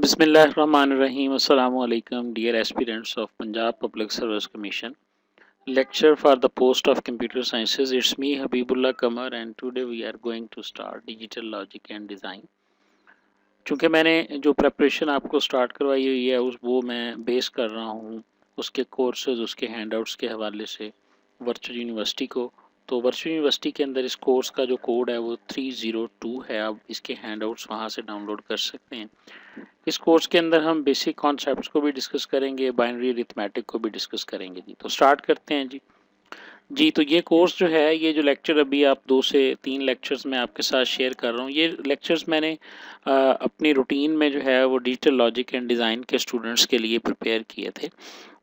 Bismillahirrahmanirrahim. Assalamu alaikum, dear aspirants of Punjab Public Service Commission. Lecture for the post of Computer Sciences. It's me, Habibullah Kamar, and today we are going to start Digital Logic and Design. चूँकि मैंने जो preparation आपको start करवाई हुई है वो मैं base कर रहा हूँ उसके कोर्सेज, उसके हैंडआउट्स के हवाले से वर्चुअल यूनिवर्सिटी को। तो वर्चुअल यूनिवर्सिटी के अंदर इस कोर्स का जो कोड है वो 302 है। आप इसके हैंडआउट्स वहाँ से डाउनलोड कर सकते हैं। इस कोर्स के अंदर हम बेसिक कॉन्सेप्ट्स को भी डिस्कस करेंगे, बाइनरी अरिथमेटिक को भी डिस्कस करेंगे जी। तो स्टार्ट करते हैं जी। तो ये कोर्स जो है, ये जो लेक्चर अभी आप 2 से 3 लेक्चर्स मैं आपके साथ शेयर कर रहा हूँ, ये लेक्चर्स मैंने अपनी रूटीन में जो है वो डिजिटल लॉजिक एंड डिज़ाइन के स्टूडेंट्स के लिए प्रिपेयर किए थे।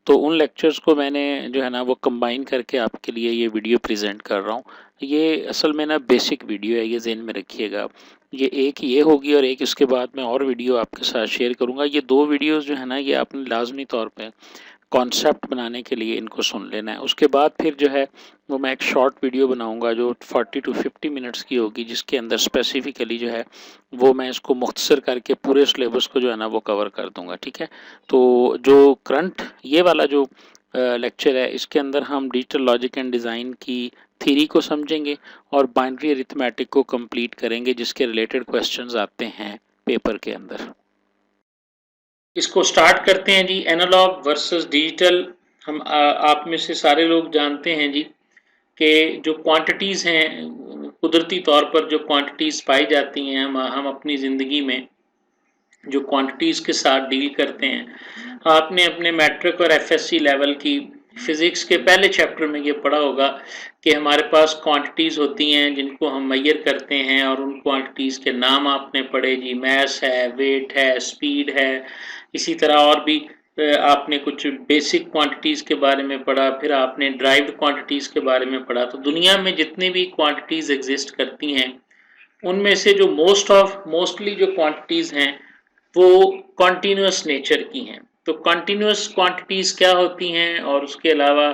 तो उन लेक्चर्स को मैंने जो है ना वो कंबाइन करके आपके लिए ये वीडियो प्रेजेंट कर रहा हूँ। ये असल में ना बेसिक वीडियो है, ये ज़हन में रखिएगा। ये होगी और एक इसके बाद मैं और वीडियो आपके साथ शेयर करूँगा। ये 2 वीडियोज़ जो है ना ये आपने लाजमी तौर पर कॉन्सेप्ट बनाने के लिए इनको सुन लेना है। उसके बाद फिर जो है वो मैं एक शॉर्ट वीडियो बनाऊंगा जो 40 to 50 मिनट्स की होगी, जिसके अंदर स्पेसिफिकली जो है वो मैं इसको मुख्तसर करके पूरे सिलेबस को जो है ना वो कवर कर दूंगा। ठीक है, तो जो करंट ये वाला जो लेक्चर है इसके अंदर हम डिजिटल लॉजिक एंड डिज़ाइन की थ्योरी को समझेंगे और बाइनरी अरिथमेटिक को कंप्लीट करेंगे, जिसके रिलेटेड क्वेश्चंस आते हैं पेपर के अंदर। इसको स्टार्ट करते हैं जी। Analogue versus digital. हम आप में से सारे लोग जानते हैं जी कि जो क्वांटिटीज़ हैं, कुदरती तौर पर जो क्वांटिटीज़ पाई जाती हैं, हम अपनी ज़िंदगी में जो क्वांटिटीज़ के साथ डील करते हैं, आपने अपने मैट्रिक और एफएससी लेवल की फिज़िक्स के पहले चैप्टर में ये पढ़ा होगा कि हमारे पास क्वांटिटीज़ होती हैं जिनको हम मेजर करते हैं, और उन क्वांटिटीज़ के नाम आपने पढ़े जी। मैस है, वेट है, स्पीड है, इसी तरह और भी आपने कुछ बेसिक क्वांटिटीज़ के बारे में पढ़ा, फिर आपने ड्राइव्ड क्वांटिटीज़ के बारे में पढ़ा। तो दुनिया में जितनी भी क्वांटिटीज़ एग्जिस्ट करती हैं उनमें से जो मोस्टली जो क्वांटिटीज़ हैं वो कॉन्टीन्यूस नेचर की हैं। तो कॉन्टीन्यूस क्वांटिटीज़ क्या होती हैं, और उसके अलावा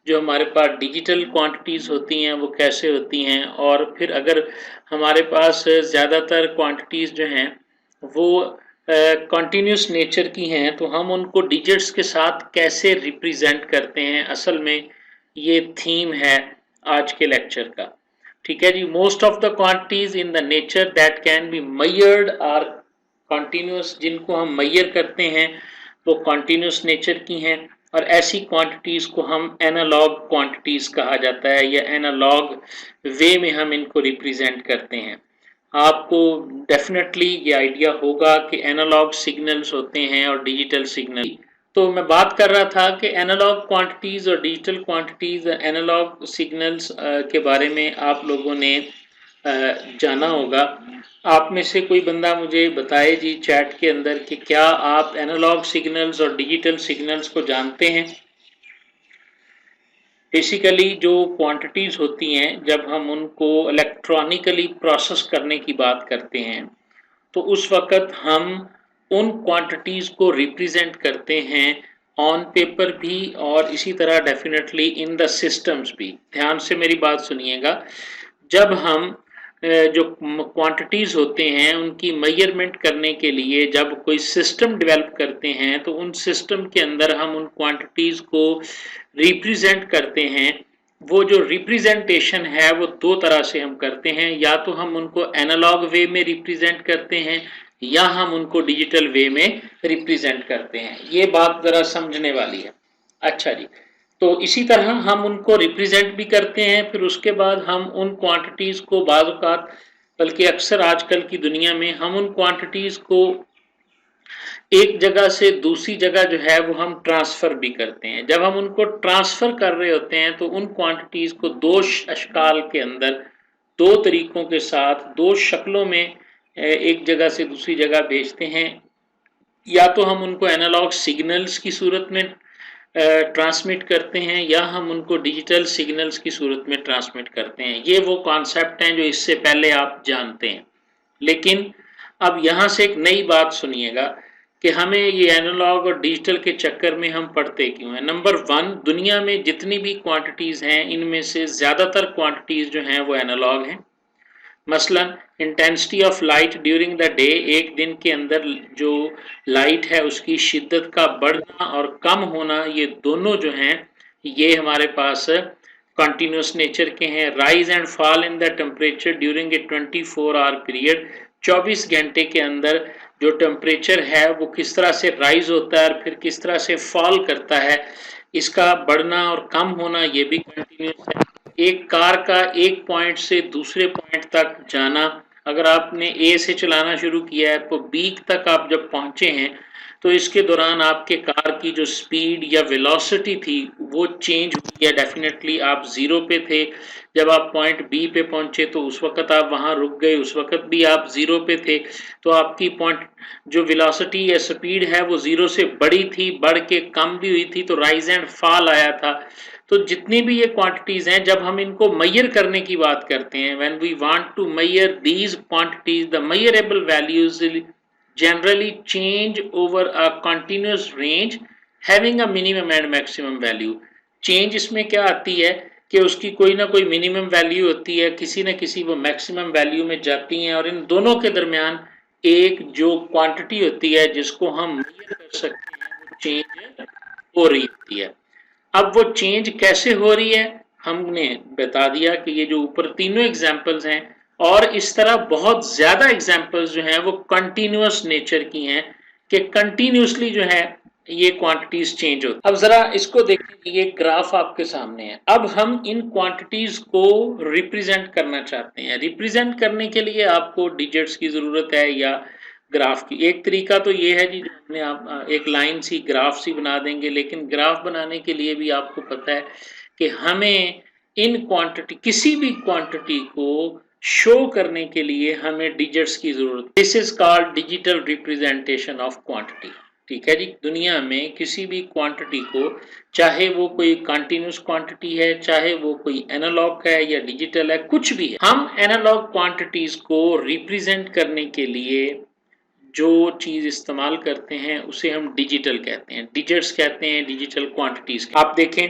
जो हमारे पास डिजिटल क्वांटिटीज़ होती हैं वो कैसे होती हैं, और फिर अगर हमारे पास ज़्यादातर क्वांटिटीज़ जो हैं वो कॉन्टीन्यूस नेचर की हैं तो हम उनको डिजिट्स के साथ कैसे रिप्रेजेंट करते हैं, असल में ये थीम है आज के लेक्चर का। ठीक है जी। Most of the quantities in the nature that can be measured are continuous. जिनको हम मेजर करते हैं वो कॉन्टीन्यूस नेचर की हैं, और ऐसी क्वांटिटीज़ को हम एनालॉग क्वांटिटीज़ कहा जाता है, या एनालॉग वे में हम इनको रिप्रेजेंट करते हैं। आपको डेफिनेटली ये आइडिया होगा कि एनालॉग सिग्नल्स होते हैं और डिजिटल सिग्नल। तो मैं बात कर रहा था कि एनालॉग क्वांटिटीज़ और डिजिटल क्वांटिटीज़, एनालॉग सिग्नल्स के बारे में आप लोगों ने जाना होगा। आप में से कोई बंदा मुझे बताए जी चैट के अंदर कि क्या आप एनालॉग सिग्नल्स और डिजिटल सिग्नल्स को जानते हैं। बेसिकली जो क्वांटिटीज़ होती हैं, जब हम उनको इलेक्ट्रॉनिकली प्रोसेस करने की बात करते हैं तो उस वक़्त हम उन क्वांटिटीज़ को रिप्रेजेंट करते हैं ऑन पेपर भी, और इसी तरह डेफिनेटली इन द सिस्टम्स भी। ध्यान से मेरी बात सुनिएगा। जब हम जो क्वांटिटीज़ होते हैं उनकी मेजरमेंट करने के लिए जब कोई सिस्टम डेवलप करते हैं तो उन सिस्टम के अंदर हम उन क्वांटिटीज़ को रिप्रेजेंट करते हैं। वो जो रिप्रेजेंटेशन है वो 2 तरह से हम करते हैं, या तो हम उनको एनालॉग वे में रिप्रेजेंट करते हैं या हम उनको डिजिटल वे में रिप्रेजेंट करते हैं। ये बात ज़रा समझने वाली है। अच्छा जी, तो इसी तरह हम उनको रिप्रेजेंट भी करते हैं, फिर उसके बाद हम उन क्वांटिटीज़ को बाज़ औक़ात, बल्कि अक्सर आजकल की दुनिया में हम उन क्वांटिटीज़ को एक जगह से दूसरी जगह जो है वो हम ट्रांसफ़र भी करते हैं। जब हम उनको ट्रांसफ़र कर रहे होते हैं तो उन क्वांटिटीज़ को 2 अशकाल के अंदर, 2 तरीक़ों के साथ, 2 शक्लों में एक जगह से दूसरी जगह भेजते हैं। या तो हम उनको एनालॉग सिग्नल्स की सूरत में ट्रांसमिट करते हैं, या हम उनको डिजिटल सिग्नल्स की सूरत में ट्रांसमिट करते हैं। ये वो कॉन्सेप्ट हैं जो इससे पहले आप जानते हैं। लेकिन अब यहाँ से एक नई बात सुनिएगा कि हमें ये एनालॉग और डिजिटल के चक्कर में हम पढ़ते क्यों हैं। नंबर 1, दुनिया में जितनी भी क्वांटिटीज़ हैं इनमें से ज़्यादातर क्वांटिटीज़ जो हैं वो एनालॉग हैं। मसलन intensity of light during the day, एक दिन के अंदर जो लाइट है उसकी शिद्दत का बढ़ना और कम होना, ये दोनों जो हैं ये हमारे पास कंटिन्यूस नेचर के हैं। Rise and fall in the temperature during a 24 our period, 24 घंटे के अंदर जो टेम्परेचर है वो किस तरह से राइज होता है और फिर किस तरह से फॉल करता है, इसका बढ़ना और कम होना ये भी कंटिन्यूस है। एक कार का एक पॉइंट से दूसरे पॉइंट तक जाना, अगर आपने ए से चलाना शुरू किया है तो बी तक आप जब पहुंचे हैं तो इसके दौरान आपके कार की जो स्पीड या वेलोसिटी थी वो चेंज हुई है। डेफिनेटली आप जीरो पे थे, जब आप पॉइंट बी पे पहुंचे तो उस वक्त आप वहां रुक गए, उस वक्त भी आप जीरो पे थे, तो आपकी पॉइंट जो वेलोसिटी या स्पीड है वो जीरो से बड़ी थी, बढ़ के कम भी हुई थी, तो राइज एंड फॉल आया था। तो जितनी भी ये क्वांटिटीज हैं, जब हम इनको मेजर करने की बात करते हैं, when we want to measure these quantities, the measurable values generally change over a continuous range having a minimum and maximum value। change इसमें क्या आती है कि उसकी कोई ना कोई मिनिमम वैल्यू होती है, किसी न किसी वो मैक्सिमम वैल्यू में जाती हैं, और इन दोनों के दरमियान एक जो क्वांटिटी होती है जिसको हम मेजर कर सकते हैं वो चेंज हो रही होती है। अब वो चेंज कैसे हो रही है हमने बता दिया कि ये जो ऊपर तीनों एग्जांपल्स हैं, और इस तरह बहुत ज्यादा एग्जांपल्स जो हैं वो कंटिन्यूअस नेचर की हैं कि कंटिन्यूसली जो है ये क्वांटिटीज चेंज होती। अब जरा इसको देखिए, ये ग्राफ आपके सामने है। अब हम इन क्वांटिटीज को रिप्रेजेंट करना चाहते हैं। रिप्रेजेंट करने के लिए आपको डिजिट्स की जरूरत है या ग्राफ की। एक तरीका तो ये है जी, हमने आप एक लाइन सी ग्राफ सी बना देंगे, लेकिन ग्राफ बनाने के लिए भी आपको पता है कि हमें इन क्वांटिटी, किसी भी क्वांटिटी को शो करने के लिए हमें डिजिट्स की जरूरत। This is called digital representation of quantity. ठीक है जी, दुनिया में किसी भी क्वांटिटी को, चाहे वो कोई कंटिन्यूस क्वांटिटी है, चाहे वो कोई एनालॉग है या डिजिटल है, कुछ भी है, हम एनालॉग क्वांटिटीज को रिप्रेजेंट करने के लिए जो चीज इस्तेमाल करते हैं उसे हम डिजिटल कहते हैं, डिजिट्स कहते हैं, डिजिटल क्वांटिटीज। आप देखें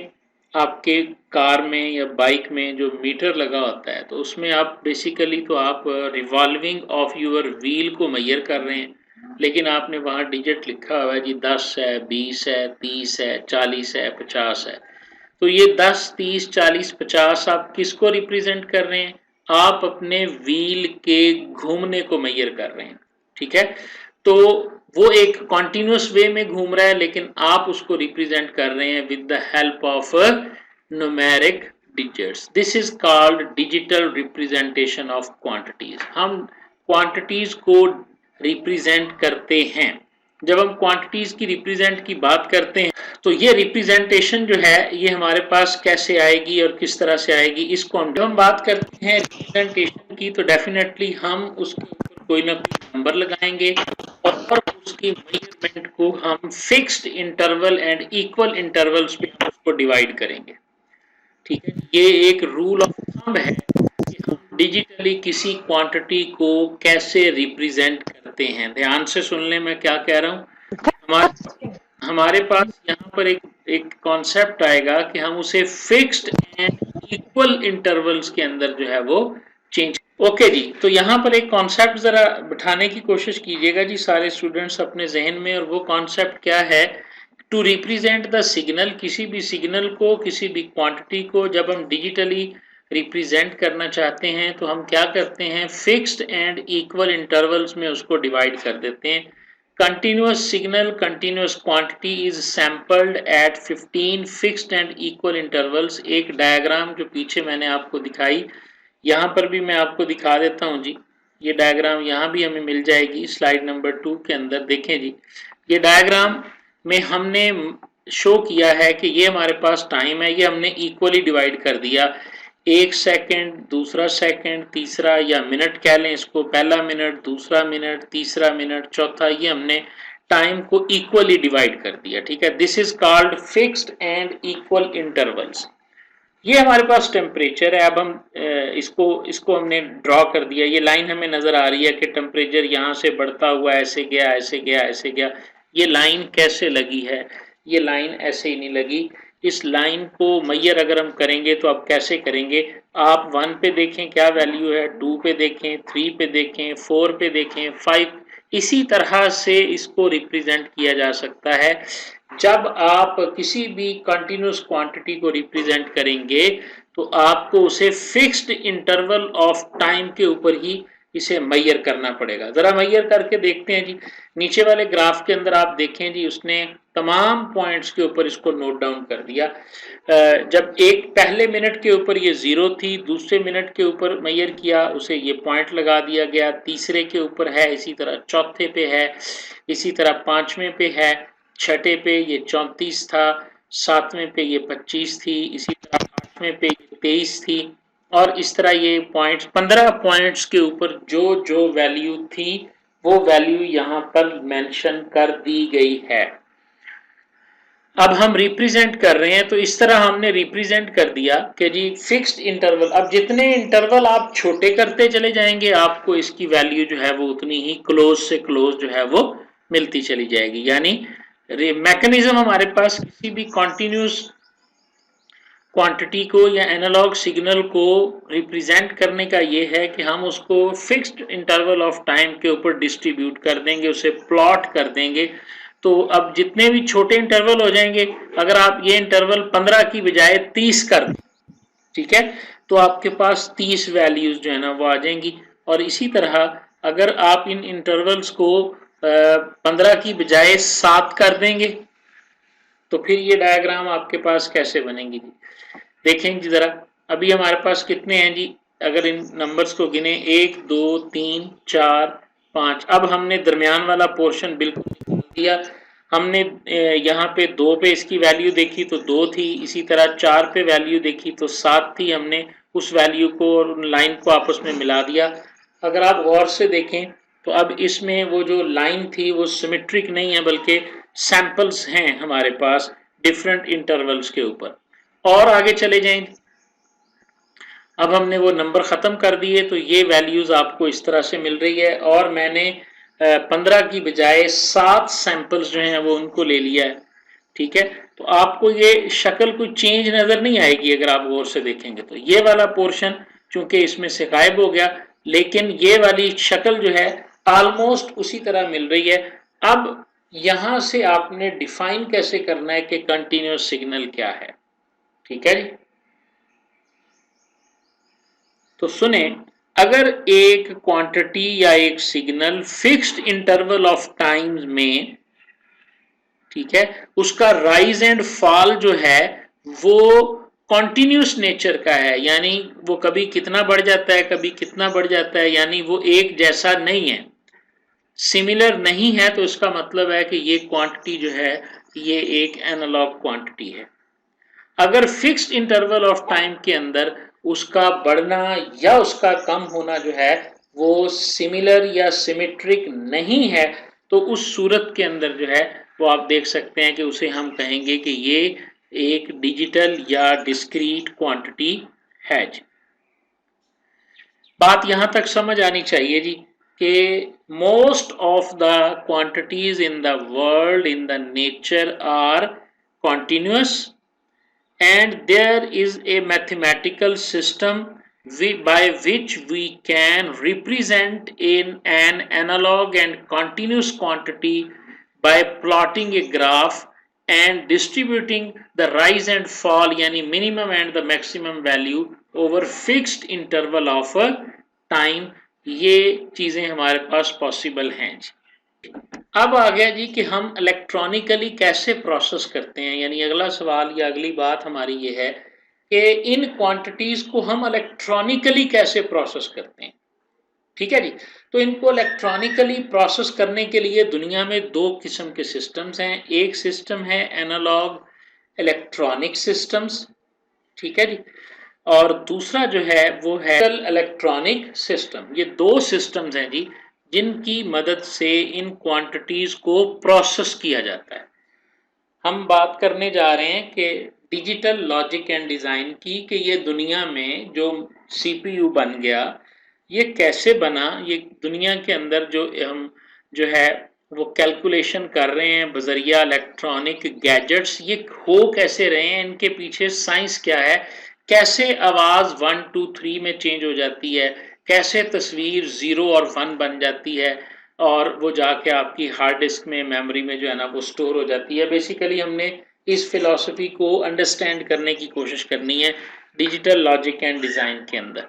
आपके कार में या बाइक में जो मीटर लगा होता है, तो उसमें आप बेसिकली तो आप रिवॉल्विंग ऑफ यूर व्हील को मेजर कर रहे हैं, लेकिन आपने वहां डिजिट लिखा हुआ है जी, 10 है, 20 है, 30 है, 40 है, 50 है। तो ये 10, 30, 40, 50 आप किसको रिप्रेजेंट कर रहे हैं? आप अपने व्हील के घूमने को मेजर कर रहे हैं। ठीक है, तो वो एक कॉन्टिन्यूस वे में घूम रहा है, लेकिन आप उसको रिप्रेजेंट कर रहे हैं with the help of numeric digits. This is called digital representation of quantities. हम क्वांटिटीज को रिप्रेजेंट करते हैं। जब हम क्वांटिटीज की रिप्रेजेंट की बात करते हैं तो ये रिप्रेजेंटेशन जो है ये हमारे पास कैसे आएगी और किस तरह से आएगी, इसको हम बात करते हैं रिप्रेजेंटेशन की, तो डेफिनेटली हम उसके ऊपर कोई ना कोई नंबर लगाएंगे और उसकी मेजरमेंट को हम fixed interval and equal intervals पे उसको डिवाइड करेंगे। ठीक है, ये एक रूल ऑफ थंब है कि हम डिजिटली किसी क्वांटिटी को कैसे रिप्रेजेंट करते हैं। ध्यान से सुन लें मैं क्या कह रहा हूँ। हमारे पास यहाँ पर एक कॉन्सेप्ट आएगा कि हम उसे फिक्स्ड एंड इक्वल इंटरवल्स के अंदर जो है वो चेंज। ओके जी, तो यहाँ पर एक कॉन्सेप्ट जरा बिठाने की कोशिश कीजिएगा जी सारे स्टूडेंट्स अपने जहन में, और वो कॉन्सेप्ट क्या है? टू रिप्रेजेंट द सिग्नल, किसी भी सिग्नल को, किसी भी क्वांटिटी को जब हम डिजिटली रिप्रेजेंट करना चाहते हैं तो हम क्या करते हैं? फिक्स्ड एंड इक्वल इंटरवल्स में उसको डिवाइड कर देते हैं। continuous signal, continuous quantity is sampled at 15 fixed and equal intervals। एक डायग्राम जो पीछे मैंने आपको दिखाई, यहाँ पर भी मैं आपको दिखा देता हूँ जी। ये डायग्राम यहाँ भी हमें मिल जाएगी स्लाइड नंबर 2 के अंदर। देखें जी, ये डायग्राम में हमने शो किया है कि ये हमारे पास टाइम है, ये हमने इक्वली डिवाइड कर दिया। 1 सेकेंड, दूसरा सेकेंड, तीसरा, या मिनट कह लें इसको, पहला मिनट, दूसरा मिनट, तीसरा मिनट, चौथा, ये हमने टाइम को इक्वली डिवाइड कर दिया। ठीक है, this is called fixed and equal intervals. ये हमारे पास टेम्परेचर है। अब हम इसको हमने ड्रॉ कर दिया। ये लाइन हमें नजर आ रही है कि टेम्परेचर यहाँ से बढ़ता हुआ ऐसे गया, ऐसे गया, ऐसे गया। ये लाइन कैसे लगी है? ये लाइन ऐसे ही नहीं लगी, इस लाइन को मैयर अगर हम करेंगे तो आप कैसे करेंगे, आप 1 पे देखें क्या वैल्यू है, 2 पे देखें, 3 पे देखें, 4 पे देखें, 5, इसी तरह से इसको रिप्रेजेंट किया जा सकता है। जब आप किसी भी कंटिन्यूस क्वांटिटी को रिप्रेजेंट करेंगे तो आपको उसे फिक्स्ड इंटरवल ऑफ टाइम के ऊपर ही इसे मैयर करना पड़ेगा। जरा मैयर करके देखते हैं जी, नीचे वाले ग्राफ के अंदर आप देखें जी, उसने तमाम पॉइंट्स के ऊपर इसको नोट डाउन कर दिया। जब एक पहले मिनट के ऊपर ये 0 थी, दूसरे मिनट के ऊपर मैयर किया, उसे ये पॉइंट लगा दिया गया, तीसरे के ऊपर है, इसी तरह चौथे पे है, इसी तरह पांचवें पे है, छठे पे ये 34 था, सातवें पे ये 25 थी, इसी तरह आठवें पे 23 थी, और इस तरह ये पॉइंट्स 15 पॉइंट्स के ऊपर जो जो वैल्यू थी वो वैल्यू यहां पर मेंशन कर दी गई है। अब हम रिप्रेजेंट कर रहे हैं तो इस तरह हमने रिप्रेजेंट कर दिया कि जी फिक्स्ड इंटरवल, अब जितने इंटरवल आप छोटे करते चले जाएंगे आपको इसकी वैल्यू जो है वो उतनी ही क्लोज से क्लोज जो है वो मिलती चली जाएगी। यानी मैकेनिज्म हमारे पास किसी भी कॉन्टिन्यूस क्वांटिटी को या एनालॉग सिग्नल को रिप्रेजेंट करने का ये है कि हम उसको फिक्स्ड इंटरवल ऑफ टाइम के ऊपर डिस्ट्रीब्यूट कर देंगे, उसे प्लॉट कर देंगे। तो अब जितने भी छोटे इंटरवल हो जाएंगे, अगर आप ये इंटरवल 15 की बजाय 30 कर दें, ठीक है, तो आपके पास 30 वैल्यूज जो है ना वो आ जाएंगी। और इसी तरह अगर आप इन इंटरवल्स को 15 की बजाय 7 कर देंगे तो फिर ये डायग्राम आपके पास कैसे बनेंगी जी, देखेंगे जी जरा। अभी हमारे पास कितने हैं जी, अगर इन नंबर्स को गिने 1 2 3 4 5, अब हमने दरमियान वाला पोर्शन बिल्कुल निकाल दिया। हमने यहाँ पे 2 पे इसकी वैल्यू देखी तो 2 थी, इसी तरह 4 पे वैल्यू देखी तो 7 थी, हमने उस वैल्यू को और लाइन को आपस में मिला दिया। अगर आप गौर से देखें तो अब इसमें वो जो लाइन थी वो सिमेट्रिक नहीं है, बल्कि सैंपल्स हैं हमारे पास डिफरेंट इंटरवल्स के ऊपर। और आगे चले जाएं, अब हमने वो नंबर खत्म कर दिए तो ये वैल्यूज आपको इस तरह से मिल रही है, और मैंने 15 की बजाय 7 सैंपल्स जो हैं वो उनको ले लिया है, ठीक है। तो आपको ये शक्ल कोई चेंज नजर नहीं आएगी अगर आप गौर से देखेंगे तो। ये वाला पोर्शन चूंकि इसमें से गायब हो गया, लेकिन ये वाली शक्ल जो है ऑलमोस्ट उसी तरह मिल रही है। अब यहां से आपने डिफाइन कैसे करना है कि कंटिन्यूस सिग्नल क्या है, ठीक है जी। तो सुने, अगर एक क्वांटिटी या एक signal fixed interval of time में, ठीक है, उसका राइज एंड फॉल जो है वो कॉन्टिन्यूस नेचर का है, यानी वो कभी कितना बढ़ जाता है कभी कितना बढ़ जाता है, यानी वो एक जैसा नहीं है, सिमिलर नहीं है, तो इसका मतलब है कि ये क्वांटिटी जो है ये एक एनालॉग क्वांटिटी है। अगर फिक्स्ड इंटरवल ऑफ टाइम के अंदर उसका बढ़ना या उसका कम होना जो है वो सिमिलर या सिमेट्रिक नहीं है, तो उस सूरत के अंदर जो है वो आप देख सकते हैं कि उसे हम कहेंगे कि ये एक डिजिटल या डिस्क्रीट क्वांटिटी है जी। बात यहां तक समझ आनी चाहिए जी कि most of the quantities in the world in the nature are continuous, and there is a mathematical system by which we can represent in an analog and continuous quantity by plotting a graph and distributing the rise and fall यानी minimum and the maximum value over fixed interval of a time। ये चीजें हमारे पास possible हैं जी। अब आ गया जी कि हम electronically कैसे प्रोसेस करते हैं, यानी अगला सवाल या अगली बात हमारी ये है कि इन क्वांटिटीज को हम इलेक्ट्रॉनिकली कैसे प्रोसेस करते हैं, ठीक है जी। तो इनको इलेक्ट्रॉनिकली प्रोसेस करने के लिए दुनिया में दो किस्म के सिस्टम्स हैं। एक सिस्टम है एनालॉग इलेक्ट्रॉनिक सिस्टम्स, ठीक है जी, और दूसरा जो है वो है इलेक्ट्रॉनिक सिस्टम। ये दो सिस्टम्स हैं जी जिनकी मदद से इन क्वांटिटीज को प्रोसेस किया जाता है। हम बात करने जा रहे हैं कि डिजिटल लॉजिक एंड डिजाइन की, कि ये दुनिया में जो सीपीयू बन गया ये कैसे बना, ये दुनिया के अंदर जो हम जो है वो कैलकुलेशन कर रहे हैं बजरिया इलेक्ट्रॉनिक गैजेट्स। ये हो कैसे रहे हैं, इनके पीछे साइंस क्या है, कैसे आवाज 1 2 3 में चेंज हो जाती है, कैसे तस्वीर 0 और 1 बन जाती है और वो जाके आपकी हार्ड डिस्क में मेमोरी में जो है ना वो स्टोर हो जाती है। बेसिकली हमने इस फिलॉसफी को अंडरस्टैंड करने की कोशिश करनी है डिजिटल लॉजिक एंड डिजाइन के अंदर।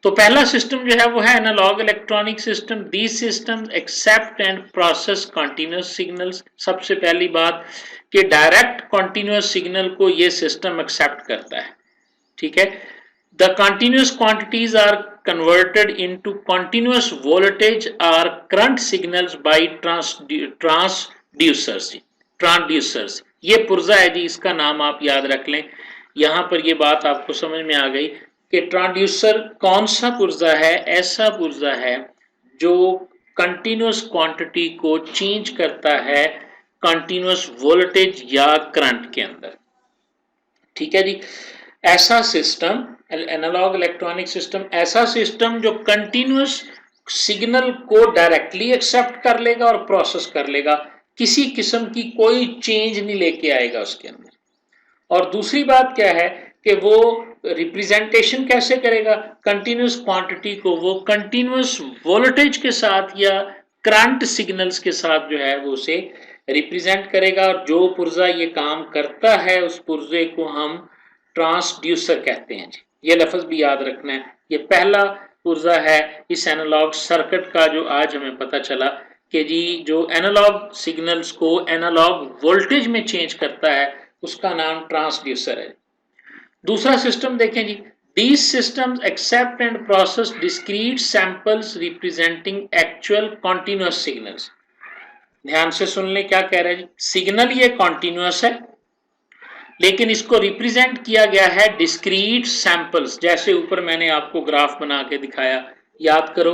तो पहला सिस्टम जो है वो है analogue electronic system. These systems accept and process continuous signals. सबसे पहली बात कि डायरेक्ट कंटीन्यूअस सिग्नल को ये सिस्टम एक्सेप्ट करता है, ठीक है। The continuous quantities are converted into continuous voltage or current signals by transducers. ये पुर्जा है जी, इसका नाम आप याद रख लें। यहां पर ये बात आपको समझ में आ गई कि ट्रांसड्यूसर कौन सा पुर्जा है, ऐसा पुर्जा है जो कंटीन्यूअस क्वांटिटी को चेंज करता है कंटीन्यूअस वोल्टेज या करंट के अंदर, ठीक है जी। ऐसा सिस्टम एनालॉग इलेक्ट्रॉनिक सिस्टम, ऐसा सिस्टम जो कंटीन्यूअस सिग्नल को डायरेक्टली एक्सेप्ट कर लेगा और प्रोसेस कर लेगा, किसी किस्म की कोई चेंज नहीं लेके आएगा उसके अंदर। और दूसरी बात क्या है कि वो रिप्रेजेंटेशन कैसे करेगा, कंटीन्यूअस क्वांटिटी को वो कंटीन्यूअस वोल्टेज के साथ या करंट सिग्नल्स के साथ जो है वो उसे रिप्रेजेंट करेगा। और जो पुर्जा ये काम करता है उस पुर्जे को हम ट्रांसड्यूसर कहते हैं जी, ये लफ्ज भी याद रखना है। ये पहला पुर्जा है इस एनालॉग सर्किट का जो आज हमें पता चला कि जी जो एनालॉग सिग्नल्स को एनालॉग वोल्टेज में चेंज करता है उसका नाम ट्रांसड्यूसर है। दूसरा सिस्टम देखें जी, these systems accept and process discrete samples representing actual continuous signals। ध्यान से सुन ले क्या कह रहा है जी, सिग्नल ये कॉन्टिन्यूअस है लेकिन इसको रिप्रेजेंट किया गया है डिस्क्रीट सैंपल्स। जैसे ऊपर मैंने आपको ग्राफ बना के दिखाया, याद करो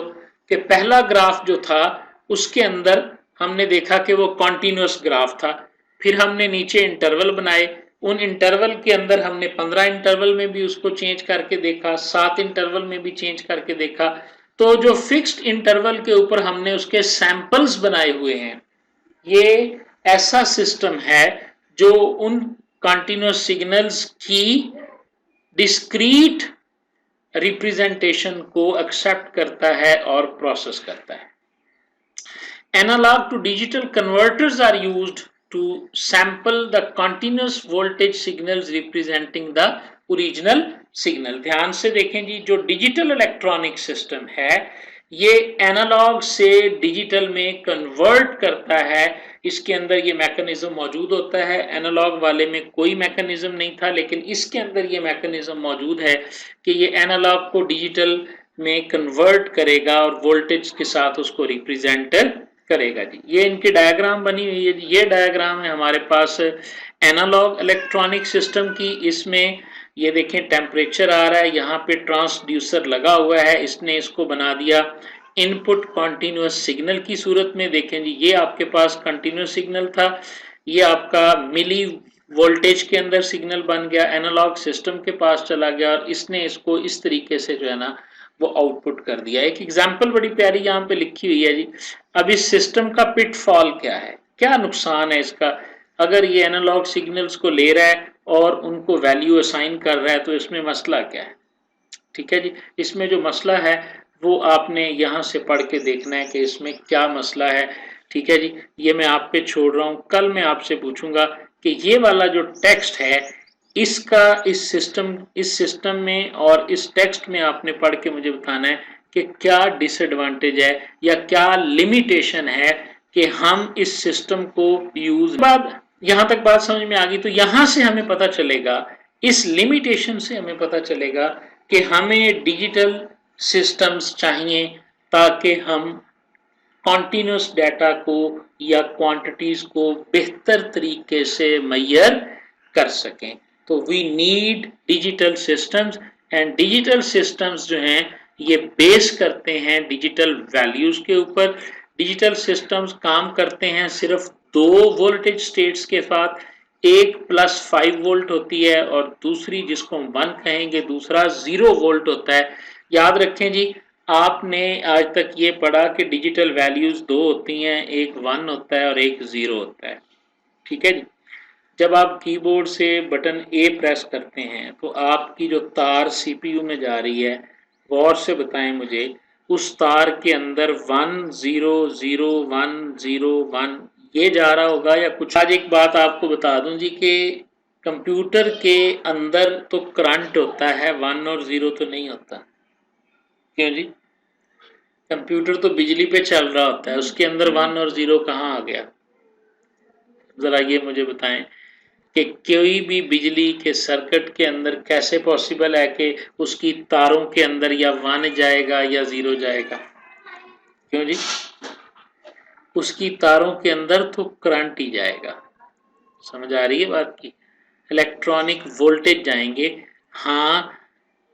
कि पहला ग्राफ जो था उसके अंदर हमने देखा कि वो कॉन्टिन्यूअस ग्राफ था, फिर हमने नीचे इंटरवल बनाए, उन इंटरवल के अंदर हमने 15 इंटरवल में भी उसको चेंज करके देखा, 7 इंटरवल में भी चेंज करके देखा। तो जो फिक्स्ड इंटरवल के ऊपर हमने उसके सैंपल्स बनाए हुए हैं, ये ऐसा सिस्टम है जो उन कंटिन्यूअस सिग्नल्स की डिस्क्रीट रिप्रेजेंटेशन को एक्सेप्ट करता है और प्रोसेस करता है। Analog to digital converters are used to sample the continuous voltage signals representing the original signal. ध्यान से देखें जी, जो डिजिटल इलेक्ट्रॉनिक सिस्टम है ये एनालॉग से डिजिटल में कन्वर्ट करता है। इसके अंदर ये मैकेनिज्म मौजूद होता है, एनालॉग वाले में कोई मैकेनिज्म नहीं था, लेकिन इसके अंदर ये मैकेनिज्म मौजूद है कि ये एनालॉग को डिजिटल में कन्वर्ट करेगा और वोल्टेज के साथ उसको रिप्रेजेंट करेगा जी। ये इनकी डायग्राम बनी हुई है, ये डायग्राम है हमारे पास एनालॉग इलेक्ट्रॉनिक सिस्टम की। इसमें ये देखें टेम्परेचर आ रहा है, यहाँ पे ट्रांसड्यूसर लगा हुआ है, इसने इसको बना दिया इनपुट कॉन्टिन्यूअस सिग्नल की सूरत में। देखें जी, ये आपके पास कंटिन्यूअस सिग्नल था, ये आपका मिली वोल्टेज के अंदर सिग्नल बन गया, एनालॉग सिस्टम के पास चला गया और इसने इसको इस तरीके से जो है ना वो आउटपुट कर दिया। एक एग्जांपल बड़ी प्यारी यहाँ पे लिखी हुई है जी। अब इस सिस्टम का पिटफॉल क्या है, क्या नुकसान है इसका, अगर ये एनालॉग सिग्नल्स को ले रहा है और उनको वैल्यू असाइन कर रहा है तो इसमें मसला क्या है। ठीक है जी, इसमें जो मसला है वो आपने यहाँ से पढ़ के देखना है कि इसमें क्या मसला है। ठीक है जी, ये मैं आप पे छोड़ रहा हूँ, कल मैं आपसे पूछूंगा कि ये वाला जो टेक्स्ट है इसका इस सिस्टम में और इस टेक्स्ट में आपने पढ़ के मुझे बताना है कि क्या डिसएडवांटेज है या क्या लिमिटेशन है कि हम इस सिस्टम को यूज। बाद यहां तक बात समझ में आ गई, तो यहां से हमें पता चलेगा, इस लिमिटेशन से हमें पता चलेगा कि हमें डिजिटल सिस्टम्स चाहिए ताकि हम कॉन्टिन्यूस डाटा को या क्वांटिटीज को बेहतर तरीके से मेजर कर सकें। तो we need digital systems, and digital systems जो हैं ये बेस करते हैं डिजिटल वैल्यूज के ऊपर। डिजिटल सिस्टम्स काम करते हैं सिर्फ 2 वोल्टेज स्टेट्स के साथ, एक +5 वोल्ट होती है और दूसरी जिसको हम 1 कहेंगे, दूसरा 0 वोल्ट होता है। याद रखें जी, आपने आज तक ये पढ़ा कि डिजिटल वैल्यूज दो होती हैं, एक 1 होता है और एक 0 होता है, ठीक है जी। जब आप कीबोर्ड से बटन ए प्रेस करते हैं तो आपकी जो तार सीपीयू में जा रही है, गौर से बताएं मुझे, उस तार के अंदर 1 0 0 1 0 1 ये जा रहा होगा या कुछ। आज एक बात आपको बता दूं जी कि कंप्यूटर के अंदर तो करंट होता है, 1 और 0 तो नहीं होता। क्यों जी? कंप्यूटर तो बिजली पे चल रहा होता है, उसके अंदर 1 और 0 कहाँ आ गया? जरा ये मुझे बताएं कि कोई भी बिजली के सर्किट के अंदर कैसे पॉसिबल है कि उसकी तारों के अंदर या 1 जाएगा या 0 जाएगा? क्यों जी? उसकी तारों के अंदर तो करंट ही जाएगा। समझ आ रही है बात की? इलेक्ट्रॉनिक वोल्टेज जाएंगे। हाँ,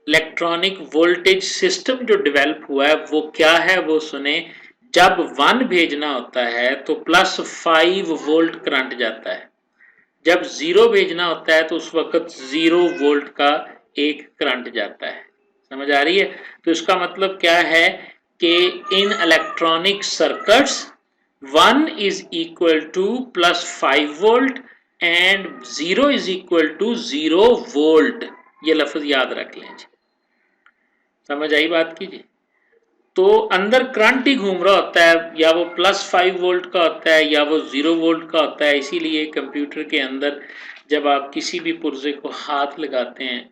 इलेक्ट्रॉनिक वोल्टेज सिस्टम जो डेवलप हुआ है वो क्या है वो सुने। जब 1 भेजना होता है तो +5 वोल्ट करंट जाता है, जब 0 भेजना होता है तो उस वक्त 0 वोल्ट का एक करंट जाता है। समझ आ रही है? तो इसका मतलब क्या है कि इन electronic circuits 1 is equal to +5 volt and 0 is equal to 0 volt. ये लफ्ज याद रख लें जी। समझ आई बात की जी? तो अंदर करंट ही घूम रहा होता है, या वो +5 वोल्ट का होता है या वो 0 वोल्ट का होता है। इसीलिए कंप्यूटर के अंदर जब आप किसी भी पुर्जे को हाथ लगाते हैं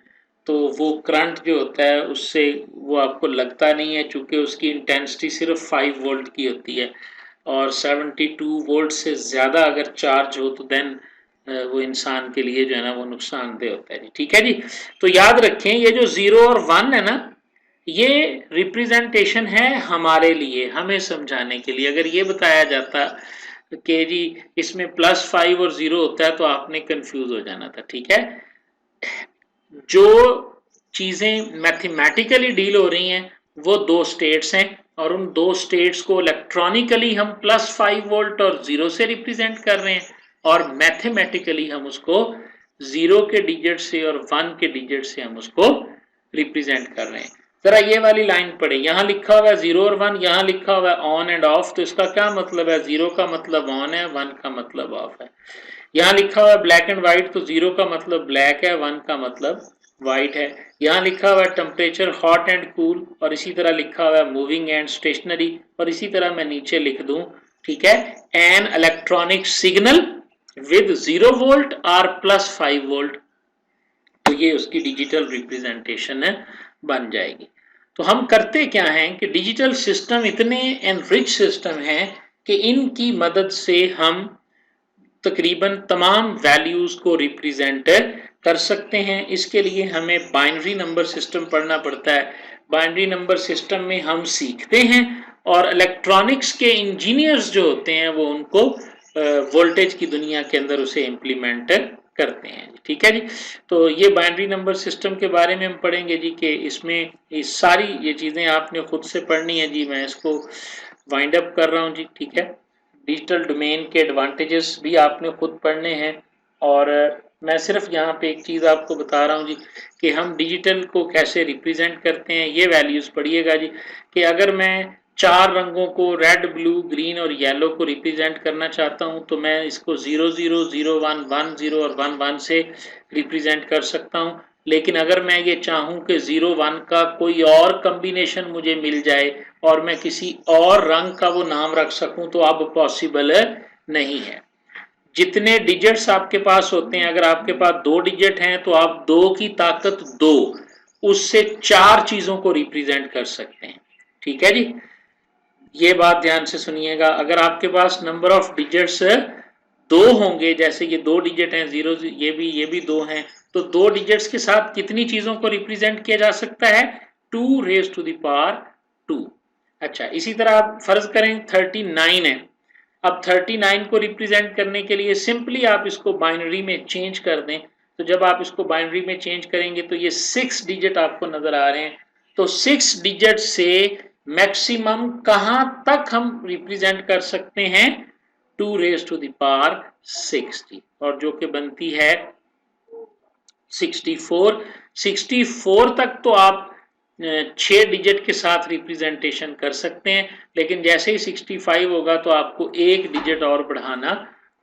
तो वो करंट जो होता है उससे वो आपको लगता नहीं है, चूंकि उसकी इंटेंसिटी सिर्फ 5 वोल्ट की होती है, और 72 वोल्ट से ज़्यादा अगर चार्ज हो तो देन वो इंसान के लिए जो है ना वो नुकसानदेह होता है। ठीक है जी? तो याद रखें ये जो 0 और 1 है ना, ये रिप्रेजेंटेशन है हमारे लिए, हमें समझाने के लिए। अगर ये बताया जाता कि जी इसमें +5 और 0 होता है तो आपने कंफ्यूज हो जाना था। ठीक है? जो चीजें मैथमेटिकली डील हो रही हैं वो दो स्टेट्स हैं, और उन दो स्टेट्स को इलेक्ट्रॉनिकली हम +5 वोल्ट और 0 से रिप्रेजेंट कर रहे हैं, और मैथमेटिकली हम उसको 0 के डिजिट से और 1 के डिजिट से हम उसको रिप्रेजेंट कर रहे हैं। जरा ये वाली लाइन पढ़े, यहां लिखा हुआ है 0 और 1, यहां लिखा हुआ है ऑन एंड ऑफ, तो इसका क्या मतलब है? 0 का मतलब ऑन है, 1 का मतलब ऑफ है। यहाँ लिखा हुआ है ब्लैक एंड व्हाइट, तो 0 का मतलब ब्लैक है, 1 का मतलब व्हाइट है। यहाँ लिखा हुआ है टेम्परेचर हॉट एंड कूल, और इसी तरह लिखा हुआ है मूविंग एंड स्टेशनरी, और इसी तरह मैं नीचे लिख दूं, ठीक है, an electronic signal with 0 volt और +5 वोल्ट, तो ये उसकी डिजिटल रिप्रेजेंटेशन बन जाएगी। तो हम करते क्या हैं कि डिजिटल सिस्टम इतने एनरिच सिस्टम हैं कि इनकी मदद से हम तकरीबन तमाम वैल्यूज को रिप्रेजेंट कर सकते हैं। इसके लिए हमें बाइनरी नंबर सिस्टम पढ़ना पड़ता है। बाइनरी नंबर सिस्टम में हम सीखते हैं, और इलेक्ट्रॉनिक्स के इंजीनियर्स जो होते हैं वो उनको वोल्टेज की दुनिया के अंदर उसे इम्प्लीमेंट करते हैं। ठीक है जी? तो ये बाइनरी नंबर सिस्टम के बारे में हम पढ़ेंगे जी, कि इसमें इस सारी ये चीज़ें आपने खुद से पढ़नी है जी। मैं इसको वाइंड अप कर रहा हूँ जी। ठीक है? डिजिटल डोमेन के एडवांटेजेस भी आपने खुद पढ़ने हैं, और मैं सिर्फ यहाँ पे एक चीज़ आपको बता रहा हूँ जी कि हम डिजिटल को कैसे रिप्रेजेंट करते हैं। ये वैल्यूज़ पढ़िएगा जी, कि अगर मैं 4 रंगों को रेड, ब्लू, ग्रीन और येलो को रिप्रेजेंट करना चाहता हूँ तो मैं इसको 0 0 0 1 1 0 और 1 1 से रिप्रेजेंट कर सकता हूँ। लेकिन अगर मैं ये चाहूँ कि 0 1 का कोई और कम्बिनेशन मुझे मिल जाए और मैं किसी और रंग का वो नाम रख सकूं, तो अब पॉसिबल नहीं है। जितने डिजिट्स आपके पास होते हैं, अगर आपके पास 2 डिजिट हैं तो आप 2 की ताकत 2, उससे 4 चीजों को रिप्रेजेंट कर सकते हैं। ठीक है जी? ये बात ध्यान से सुनिएगा। अगर आपके पास नंबर ऑफ डिजिट्स 2 होंगे, जैसे ये 2 डिजिट हैं 0, ये भी 2 हैं, तो 2 डिजिट्स के साथ कितनी चीजों को रिप्रेजेंट किया जा सकता है? 2 रेज़ टू द पावर 2। अच्छा, इसी तरह आप फर्ज करें 39 है। अब 39 को रिप्रेजेंट करने के लिए सिंपली आप इसको बाइनरी में चेंज कर दें। तो जब आप इसको बाइनरी में चेंज करेंगे तो ये 6 डिजिट आपको नजर आ रहे हैं। तो 6 डिजिट से मैक्सिमम कहां तक हम रिप्रेजेंट कर सकते हैं? 2 रेज़ टू द पावर 6, और जो कि बनती है 64। 64 तक तो आप 6 डिजिट के साथ रिप्रेजेंटेशन कर सकते हैं, लेकिन जैसे ही 65 होगा तो आपको एक डिजिट और बढ़ाना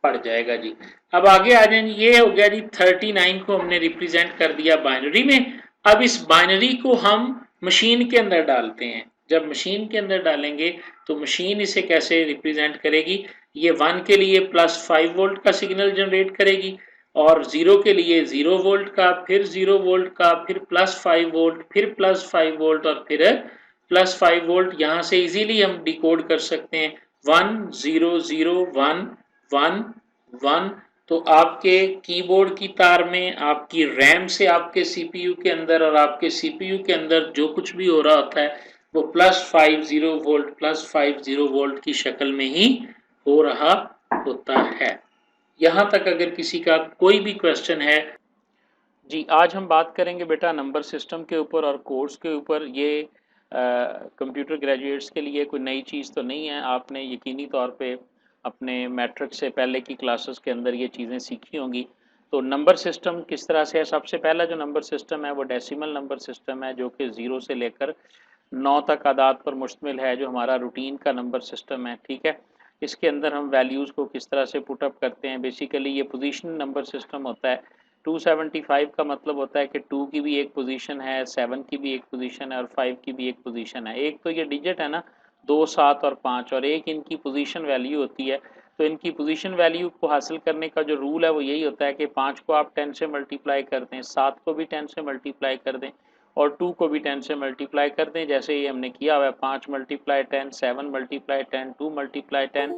पड़ जाएगा जी। अब आगे आ जाएंगे, ये हो गया जी 39 को हमने रिप्रेजेंट कर दिया बाइनरी में। अब इस बाइनरी को हम मशीन के अंदर डालते हैं। जब मशीन के अंदर डालेंगे तो मशीन इसे कैसे रिप्रेजेंट करेगी, ये 1 के लिए +5 वोल्ट का सिग्नल जनरेट करेगी, और 0 के लिए 0 वोल्ट का, फिर 0 वोल्ट का, फिर +5 वोल्ट, फिर +5 वोल्ट और फिर +5 वोल्ट। यहाँ से इजीली हम डिकोड कर सकते हैं 1 0 0 1 1 1। तो आपके कीबोर्ड की तार में आपकी रैम से आपके सीपीयू के अंदर और आपके सीपीयू के अंदर जो कुछ भी हो रहा होता है वो +50 वोल्ट +50 वोल्ट की शक्ल में ही हो रहा होता है। यहाँ तक अगर किसी का कोई भी क्वेश्चन है जी। आज हम बात करेंगे बेटा नंबर सिस्टम के ऊपर और कोर्स के ऊपर। ये कंप्यूटर ग्रेजुएट्स के लिए कोई नई चीज़ तो नहीं है, आपने यकीनी तौर पे अपने मैट्रिक से पहले की क्लासेस के अंदर ये चीज़ें सीखी होंगी। तो नंबर सिस्टम किस तरह से है, सबसे पहला जो नंबर सिस्टम है वो डेसिमल नंबर सिस्टम है, जो कि 0 से लेकर 9 तक आदाद पर मुश्तमिल है, जो हमारा रूटीन का नंबर सिस्टम है। ठीक है, इसके अंदर हम वैल्यूज़ को किस तरह से पुटअप करते हैं, बेसिकली ये पोजीशन नंबर सिस्टम होता है। 275 का मतलब होता है कि 2 की भी एक पोजीशन है, 7 की भी एक पोजीशन है और 5 की भी एक पोजीशन है। एक तो ये डिजिट है ना 2, 7 और 5, और एक इनकी पोजीशन वैल्यू होती है। तो इनकी पोजीशन वैल्यू को हासिल करने का जो रूल है वो यही होता है कि 5 को आप 10 से मल्टीप्लाई कर दें, 7 को भी 10 से मल्टीप्लाई कर दें और 2 को भी 10 से मल्टीप्लाई कर दें, जैसे ये हमने किया हुआ है 5 मल्टीप्लाई 10, 7 मल्टीप्लाई 10, 2 मल्टीप्लाई 10।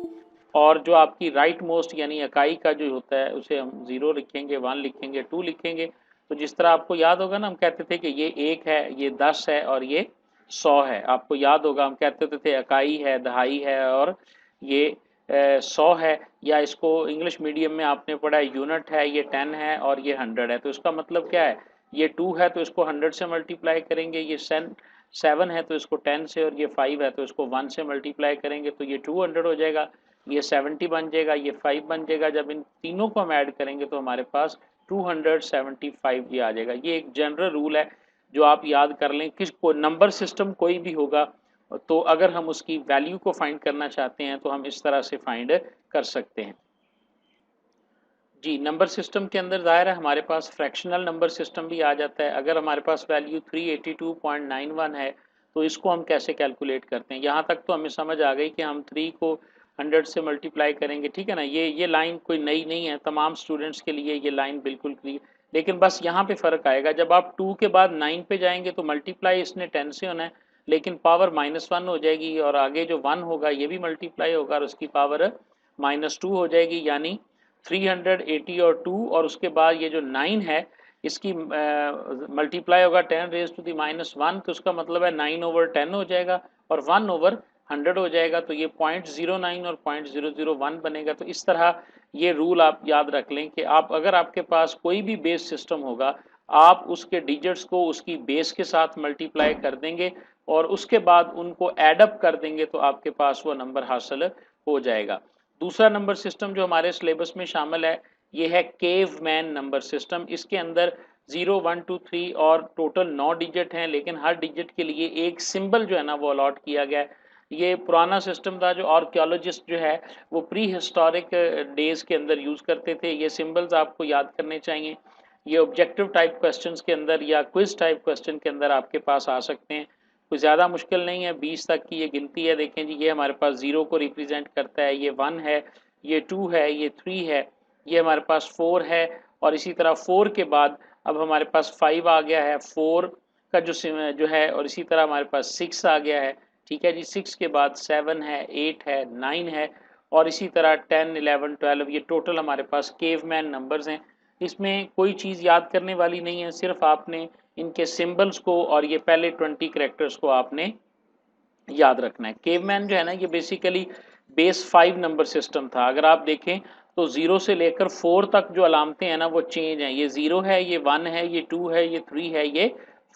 और जो आपकी राइट मोस्ट यानी इकाई का जो होता है उसे हम 0 लिखेंगे, 1 लिखेंगे, 2 लिखेंगे। तो जिस तरह आपको याद होगा ना, हम कहते थे कि ये 1 है, ये 10 है और ये 100 है। आपको याद होगा हम कहते थे इकाई है, दहाई है और ये 100 है। या इसको इंग्लिश मीडियम में आपने पढ़ा है यूनिट है, ये 10 है और ये 100 है। तो इसका मतलब क्या है, ये 2 है तो इसको 100 से मल्टीप्लाई करेंगे, ये 7 है तो इसको 10 से, और ये 5 है तो इसको 1 से मल्टीप्लाई करेंगे तो ये 200 हो जाएगा, ये 70 बन जाएगा, ये 5 बन जाएगा। जब इन तीनों को हम ऐड करेंगे तो हमारे पास 275 ये आ जाएगा। ये एक जनरल रूल है जो आप याद कर लें। किस को नंबर सिस्टम कोई भी होगा तो अगर हम उसकी वैल्यू को फाइंड करना चाहते हैं तो हम इस तरह से फाइंड कर सकते हैं जी। नंबर सिस्टम के अंदर ज़ाहिर है हमारे पास फ्रैक्शनल नंबर सिस्टम भी आ जाता है। अगर हमारे पास वैल्यू 382.91 है तो इसको हम कैसे कैलकुलेट करते हैं। यहाँ तक तो हमें समझ आ गई कि हम 3 को 100 से मल्टीप्लाई करेंगे, ठीक है ना। ये लाइन कोई नई नहीं है, तमाम स्टूडेंट्स के लिए ये लाइन बिल्कुल क्लियर। लेकिन बस यहाँ पे फ़र्क आएगा, जब आप 2 के बाद 9 पे जाएंगे तो मल्टीप्लाई इसने 10 से होना है, लेकिन पावर -1 हो जाएगी और आगे जो 1 होगा ये भी मल्टीप्लाई होगा और उसकी पावर -2 हो जाएगी, यानी 380 और 2, और उसके बाद ये जो 9 है इसकी मल्टीप्लाई होगा 10 रेज टू दी -1, तो उसका मतलब है 9/10 हो जाएगा और 1/100 हो जाएगा। तो ये 0.09 और 0.001 बनेगा। तो इस तरह ये रूल आप याद रख लें कि आप अगर आपके पास कोई भी बेस सिस्टम होगा, आप उसके डिजिट्स को उसकी बेस के साथ मल्टीप्लाई कर देंगे और उसके बाद उनको एडअप कर देंगे तो आपके पास वो नंबर हासिल हो जाएगा। दूसरा नंबर सिस्टम जो हमारे सिलेबस में शामिल है ये है केवमैन नंबर सिस्टम। इसके अंदर 0 1 2 3 और टोटल 9 डिजिट हैं, लेकिन हर डिजिट के लिए एक सिंबल जो है ना वो अलॉट किया गया है। ये पुराना सिस्टम था जो आर्कियोलॉजिस्ट जो है वो प्री हिस्टोरिक डेज के अंदर यूज़ करते थे। ये सिंबल्स आपको याद करने चाहिए। ये ऑब्जेक्टिव टाइप क्वेश्चंस के अंदर या क्विज टाइप क्वेश्चन के अंदर आपके पास आ सकते हैं। कोई ज़्यादा मुश्किल नहीं है, 20 तक की ये गिनती है। देखें जी, ये हमारे पास 0 को रिप्रेजेंट करता है, ये 1 है, ये 2 है, ये 3 है, ये हमारे पास 4 है, और इसी तरह 4 के बाद अब हमारे पास 5 आ गया है, 4 का जो है, और इसी तरह हमारे पास 6 आ गया है। ठीक है जी, 6 के बाद 7 है, 8 है, 9 है, और इसी तरह 10 11 12 ये टोटल हमारे पास केवमैन नंबर्स हैं। इसमें कोई चीज़ याद करने वाली नहीं है, सिर्फ आपने इनके सिंबल्स को और ये पहले 20 कैरेक्टर्स को आपने याद रखना है। केवमैन जो है ना ये बेसिकली बेस 5 नंबर सिस्टम था। अगर आप देखें तो 0 से लेकर 4 तक जो अलामतें हैं ना वो चेंज हैं। ये 0 है, ये 1 है, ये 2 है, ये 3 है, ये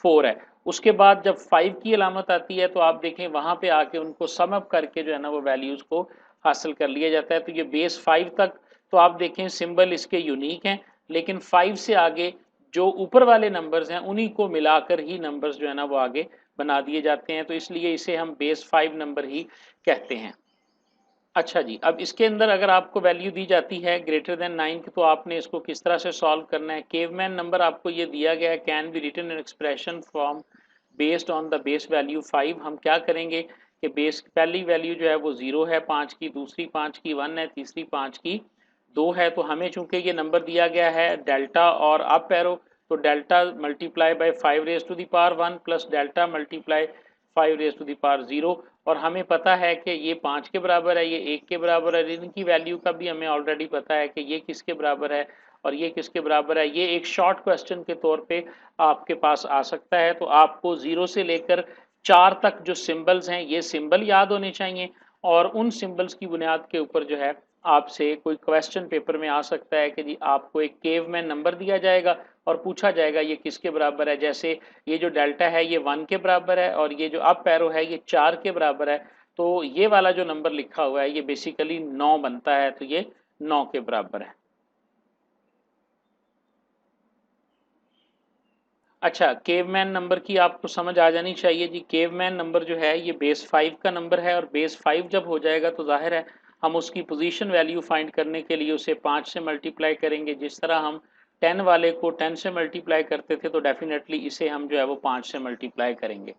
4 है। उसके बाद जब 5 की अलामत आती है तो आप देखें वहाँ पे आके उनको सम अप करके जो है ना वो वैल्यूज़ को हासिल कर लिया जाता है। तो ये बेस 5 तक तो आप देखें सिंबल इसके यूनिक हैं, लेकिन 5 से आगे जो ऊपर वाले नंबर्स हैं उन्हीं को मिलाकर ही नंबर्स जो है ना वो आगे बना दिए जाते हैं, तो इसलिए इसे हम बेस 5 नंबर ही कहते हैं। अच्छा जी, अब इसके अंदर अगर आपको वैल्यू दी जाती है ग्रेटर देन 9 की, तो आपने इसको किस तरह से सॉल्व करना है। केवमैन नंबर आपको ये दिया गया है, can be written in expression form based on the base value 5। हम क्या करेंगे कि बेस पहली वैल्यू जो है वो 0 है 5 की, दूसरी 5 की 1 है, तीसरी 5 की 2 है। तो हमें चूंकि ये नंबर दिया गया है डेल्टा और अप एरो, तो delta multiply by 5 raise to the power 1 plus delta multiply 5 raise to the power 0। और हमें पता है कि ये 5 के बराबर है, ये 1 के बराबर है, इनकी वैल्यू का भी हमें ऑलरेडी पता है कि ये किसके बराबर है और ये किसके बराबर है। ये एक शॉर्ट क्वेश्चन के तौर पे आपके पास आ सकता है। तो आपको 0 से लेकर 4 तक जो सिंबल्स हैं ये सिंबल याद होने चाहिए, और उन सिंबल्स की बुनियाद के ऊपर जो है आपसे कोई क्वेश्चन पेपर में आ सकता है कि जी आपको एक केवमैन नंबर दिया जाएगा और पूछा जाएगा ये किसके बराबर है। जैसे ये जो डेल्टा है ये 1 के बराबर है और ये जो अप एरो है ये 4 के बराबर है, तो ये वाला जो नंबर लिखा हुआ है ये बेसिकली 9 बनता है, तो ये 9 के बराबर है। अच्छा, केवमैन नंबर की आपको समझ आ जानी चाहिए जी। केवमैन नंबर जो है ये बेस 5 का नंबर है, और बेस 5 जब हो जाएगा तो जाहिर है हम उसकी पोजीशन वैल्यू फाइंड करने के लिए उसे 5 से मल्टीप्लाई करेंगे। जिस तरह हम 10 वाले को 10 से मल्टीप्लाई करते थे, तो डेफिनेटली इसे हम जो है वो 5 से मल्टीप्लाई करेंगे।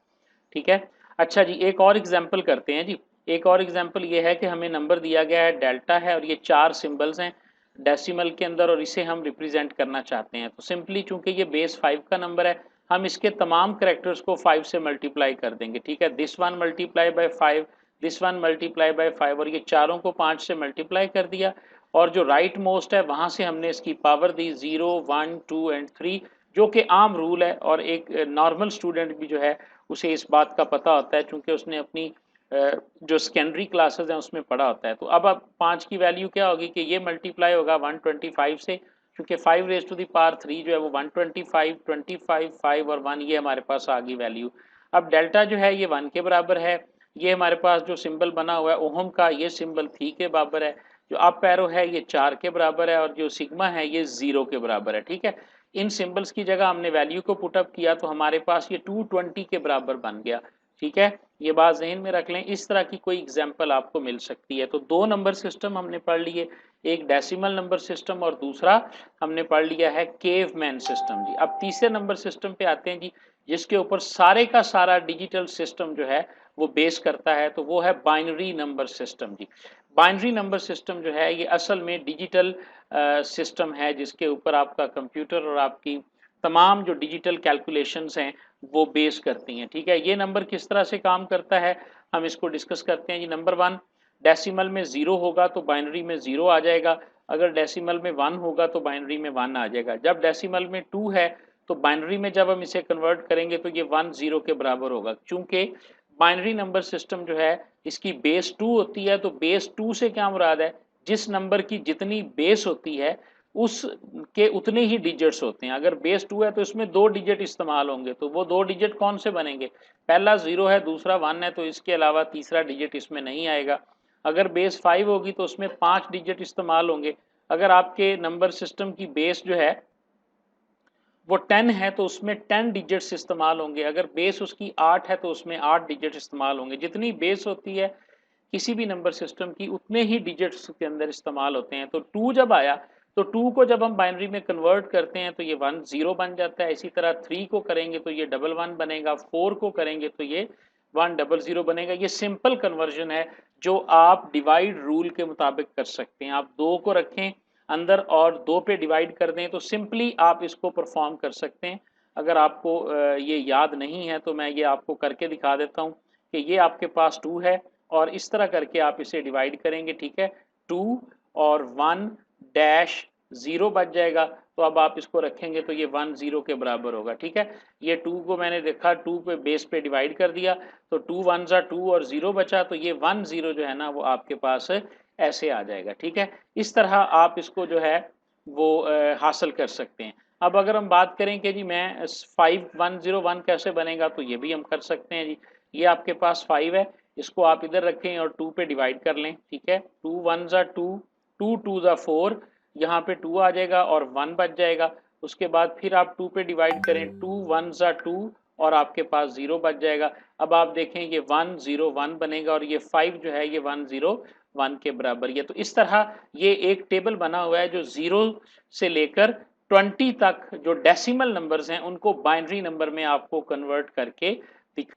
ठीक है। अच्छा जी, एक और एग्जाम्पल करते हैं जी। एक और एग्जाम्पल ये है कि हमें नंबर दिया गया है डेल्टा है और ये 4 सिंबल्स हैं डेसिमल के अंदर, और इसे हम रिप्रेजेंट करना चाहते हैं। तो सिंपली चूंकि ये बेस 5 का नंबर है, हम इसके तमाम करेक्टर्स को 5 से मल्टीप्लाई कर देंगे। ठीक है, this one multiply by 5, this one multiply by 5, और ये चारों को 5 से मल्टीप्लाई कर दिया। और जो राइट मोस्ट है वहां से हमने इसकी पावर दी 0 1 2 एंड 3, जो कि आम रूल है और एक नॉर्मल स्टूडेंट भी जो है उसे इस बात का पता होता है, क्योंकि उसने अपनी जो सेकेंडरी क्लासेस हैं उसमें पढ़ा होता है। तो अब 5 की वैल्यू क्या होगी कि ये मल्टीप्लाई होगा 125 से, क्योंकि 5 रेज टू द पावर 3 जो है वो 125 25 5 और 1, ये हमारे पास आ गई वैल्यू। अब डेल्टा जो है ये 1 के बराबर है। ये हमारे पास जो सिंबल बना हुआ है ओहम का, ये सिंबल 3 के बराबर है। जो अप एरो है ये 4 के बराबर है, और जो सिग्मा है ये 0 के बराबर है। ठीक है, इन सिंबल्स की जगह हमने वैल्यू को पुटअप किया तो हमारे पास ये 220 के बराबर बन गया। ठीक है, ये बात ज़हन में रख लें। इस तरह की कोई एग्जांपल आपको मिल सकती है। तो दो नंबर सिस्टम हमने पढ़ लिए, एक डेसिमल नंबर सिस्टम और दूसरा हमने पढ़ लिया है केवमैन सिस्टम जी। अब तीसरे नंबर सिस्टम पे आते हैं जी, जिसके ऊपर सारे का सारा डिजिटल सिस्टम जो है वो बेस करता है, तो वो है बाइनरी नंबर सिस्टम जी। बाइनरी नंबर सिस्टम जो है ये असल में डिजिटल सिस्टम है, जिसके ऊपर आपका कंप्यूटर और आपकी तमाम जो डिजिटल कैलकुलेशंस हैं वो बेस करती हैं। ठीक है, ये नंबर किस तरह से काम करता है हम इसको डिस्कस करते हैं जी। नंबर 1, डेसिमल में 0 होगा तो बाइनरी में 0 आ जाएगा। अगर डेसिमल में 1 होगा तो बाइनरी में 1 आ जाएगा। जब डेसिमल में 2 है तो बाइनरी में जब हम इसे कन्वर्ट करेंगे तो ये 1 0 के बराबर होगा। चूंकि बाइनरी नंबर सिस्टम जो है इसकी बेस 2 होती है, तो बेस 2 से क्या मुराद है, जिस नंबर की जितनी बेस होती है उसके उतने ही डिजिट्स होते हैं। अगर बेस 2 है तो इसमें 2 डिजिट इस्तेमाल होंगे, तो वो 2 डिजिट कौन से बनेंगे, पहला 0 है दूसरा 1 है, तो इसके अलावा तीसरा डिजिट इसमें नहीं आएगा। अगर बेस 5 होगी तो उसमें 5 डिजिट इस्तेमाल होंगे। अगर आपके नंबर सिस्टम की बेस जो है वो 10 है तो उसमें 10 डिजिट्स इस्तेमाल होंगे। अगर बेस उसकी 8 है तो उसमें 8 डिजिट इस्तेमाल होंगे। जितनी बेस होती है किसी भी नंबर सिस्टम की उतने ही डिजिट्स के अंदर इस्तेमाल होते हैं। तो 2 जब आया तो 2 को जब हम बाइनरी में कन्वर्ट करते हैं तो ये 1 0 बन जाता है। इसी तरह 3 को करेंगे तो ये 1 1 बनेगा, 4 को करेंगे तो ये 1 0 0 बनेगा। ये सिंपल कन्वर्जन है जो आप डिवाइड रूल के मुताबिक कर सकते हैं। आप 2 को रखें अंदर और 2 पे डिवाइड कर दें तो सिंपली आप इसको परफॉर्म कर सकते हैं। अगर आपको ये याद नहीं है तो मैं ये आपको करके दिखा देता हूँ कि ये आपके पास 2 है और इस तरह करके आप इसे डिवाइड करेंगे। ठीक है, 2 और 1 डैश 0 बच जाएगा। तो अब आप इसको रखेंगे तो ये 1 0 के बराबर होगा। ठीक है, ये 2 को मैंने देखा 2 पे बेस पे डिवाइड कर दिया तो 2 1 जा 2 और 0 बचा, तो ये 1 0 जो है ना वो आपके पास ऐसे आ जाएगा। ठीक है, इस तरह आप इसको जो है वो हासिल कर सकते हैं। अब अगर हम बात करें कि जी मैं 5101 कैसे बनेगा, तो ये भी हम कर सकते हैं जी। ये आपके पास 5 है, इसको आप इधर रखें और 2 पे डिवाइड कर लें। ठीक है, 2 1 जा 2, 2 2 जा 4, यहाँ पे 2 आ जाएगा और 1 बच जाएगा। उसके बाद फिर आप 2 पे डिवाइड करें, 2 1 जा 2 और आपके पास 0 बच जाएगा। अब आप देखें ये 1 0 1 बनेगा और ये 5 जो है ये 1 0 1 के बराबर है। तो इस तरह ये एक टेबल बना हुआ है जो 0 से लेकर 20 तक जो डेसिमल नंबर्स हैं उनको बाइनरी नंबर में आपको कन्वर्ट करके दिखा।